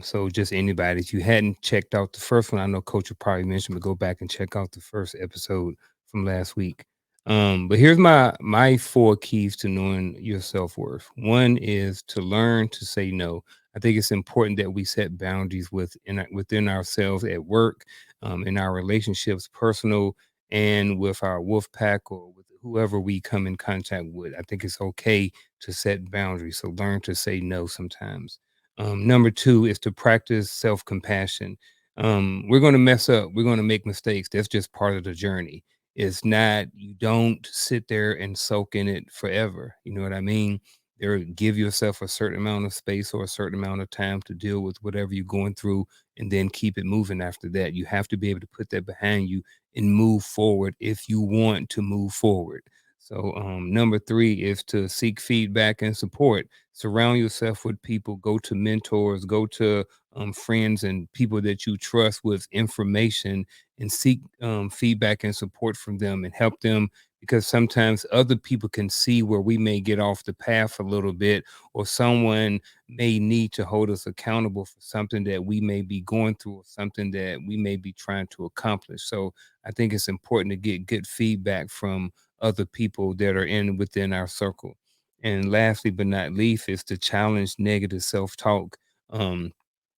So just anybody that you hadn't checked out the first one, I know Coach will probably mention, but go back and check out the first episode from last week. But here's my 4 keys to knowing your self worth. One is to learn to say no. I think it's important that we set boundaries within ourselves at work, in our relationships, personal, and with our wolf pack or with whoever we come in contact with. I think it's okay to set boundaries. So learn to say no sometimes. Number 2 is to practice self compassion. We're going to mess up. We're going to make mistakes. That's just part of the journey. It's not, you don't sit there and soak in it forever. You know what I mean? Give yourself a certain amount of space or a certain amount of time to deal with whatever you're going through, and then keep it moving after that. You have to be able to put that behind you and move forward if you want to move forward. So, number 3 is to seek feedback and support. Surround yourself with people. Go to mentors. Go to friends and people that you trust with information, and seek feedback and support from them and help them, because sometimes other people can see where we may get off the path a little bit, or someone may need to hold us accountable for something that we may be going through or something that we may be trying to accomplish. So I think it's important to get good feedback from other people that are within our circle. And lastly, but not least, is to challenge negative self-talk. Um,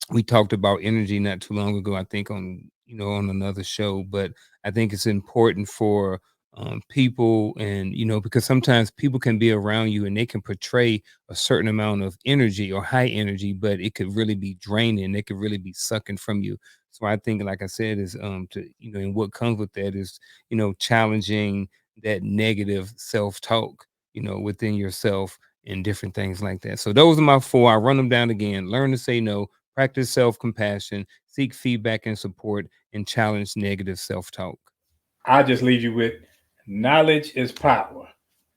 we talked about energy not too long ago, I think on another show, but I think it's important for people, and because sometimes people can be around you and they can portray a certain amount of energy or high energy, but it could really be draining. It could really be sucking from you. So I think, like I said, is to and what comes with that is challenging that negative self-talk within yourself, and different things like that. So those are my 4. I run them down again. Learn to say no, Practice self-compassion, seek feedback and support, and challenge negative self-talk. I'll just leave you with knowledge is power.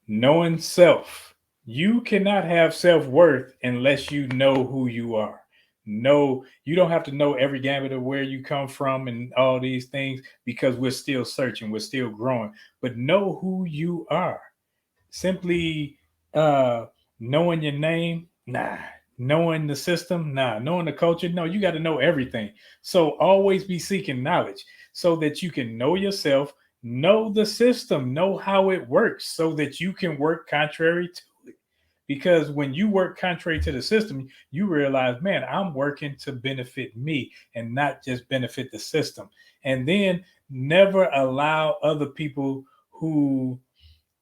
Knowing self. You cannot have self worth unless you know who you are. No, you don't have to know every gambit of where you come from and all these things because we're still searching, we're still growing. But know who you are. Simply uh knowing your name, nah. Knowing the system, nah. Knowing the culture, no. You got to know everything. So always be seeking knowledge so that you can know yourself, know the system, know how it works, so that you can work contrary to it. Because when you work contrary to the system, you realize, man, I'm working to benefit me and not just benefit the system. And then never allow other people who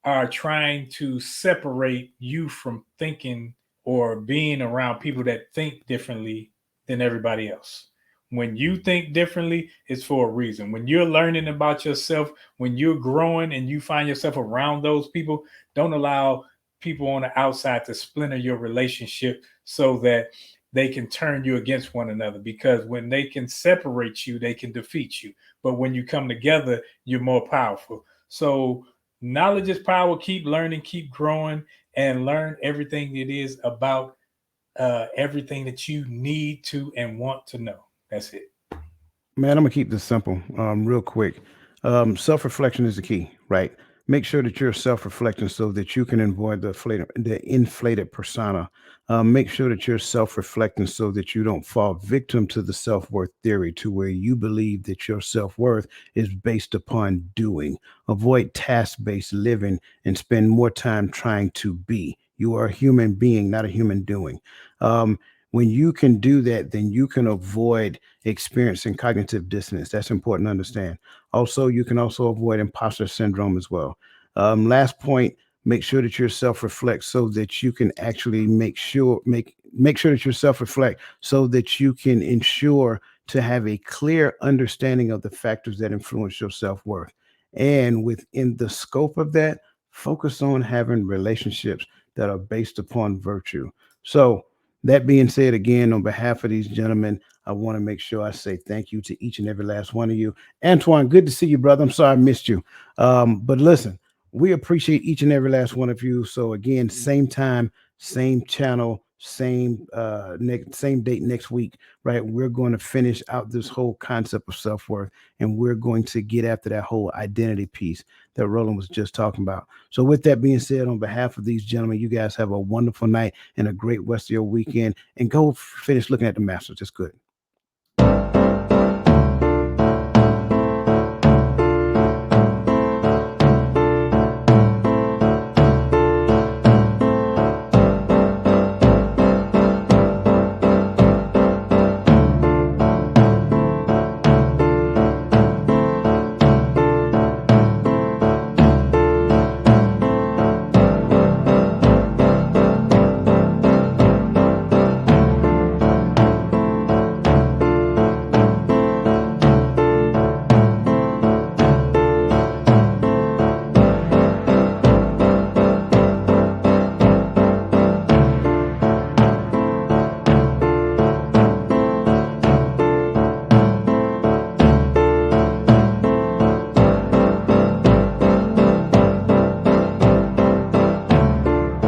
are trying to separate you from thinking or being around people that think differently than everybody else. When you think differently, it's for a reason. When you're learning about yourself, when you're growing and you find yourself around those people, don't allow people on the outside to splinter your relationship so that they can turn you against one another. Because when they can separate you, they can defeat you. But when you come together, you're more powerful. So knowledge is power. Keep learning, keep growing, and learn everything it is about everything that you need to and want to know. That's it. Man, I'm gonna keep this simple, real quick. Self-reflection is the key, right? Make sure that you're self-reflecting so that you can avoid the inflated persona. Make sure that you're self-reflecting so that you don't fall victim to the self-worth theory, to where you believe that your self-worth is based upon doing. Avoid task-based living and spend more time trying to be. You are a human being, not a human doing. Um, when you can do that, then you can avoid experiencing cognitive dissonance. That's important to understand. Also, you can also avoid imposter syndrome as well. Last point: make sure that you self-reflect so that you can actually make sure that you self-reflect so that you can ensure to have a clear understanding of the factors that influence your self-worth. And within the scope of that, focus on having relationships that are based upon virtue. So, that being said, again, on behalf of these gentlemen, I want to make sure I say thank you to each and every last one of you. Antoine, good to see you, brother. I'm sorry I missed you. But listen, we appreciate each and every last one of you. So again, same time, same channel, same date next week, right? We're going to finish out this whole concept of self-worth, and we're going to get after that whole identity piece that Roland was just talking about. So with that being said, on behalf of these gentlemen, you guys have a wonderful night and a great rest of your weekend, and go finish looking at the Masters. It's good.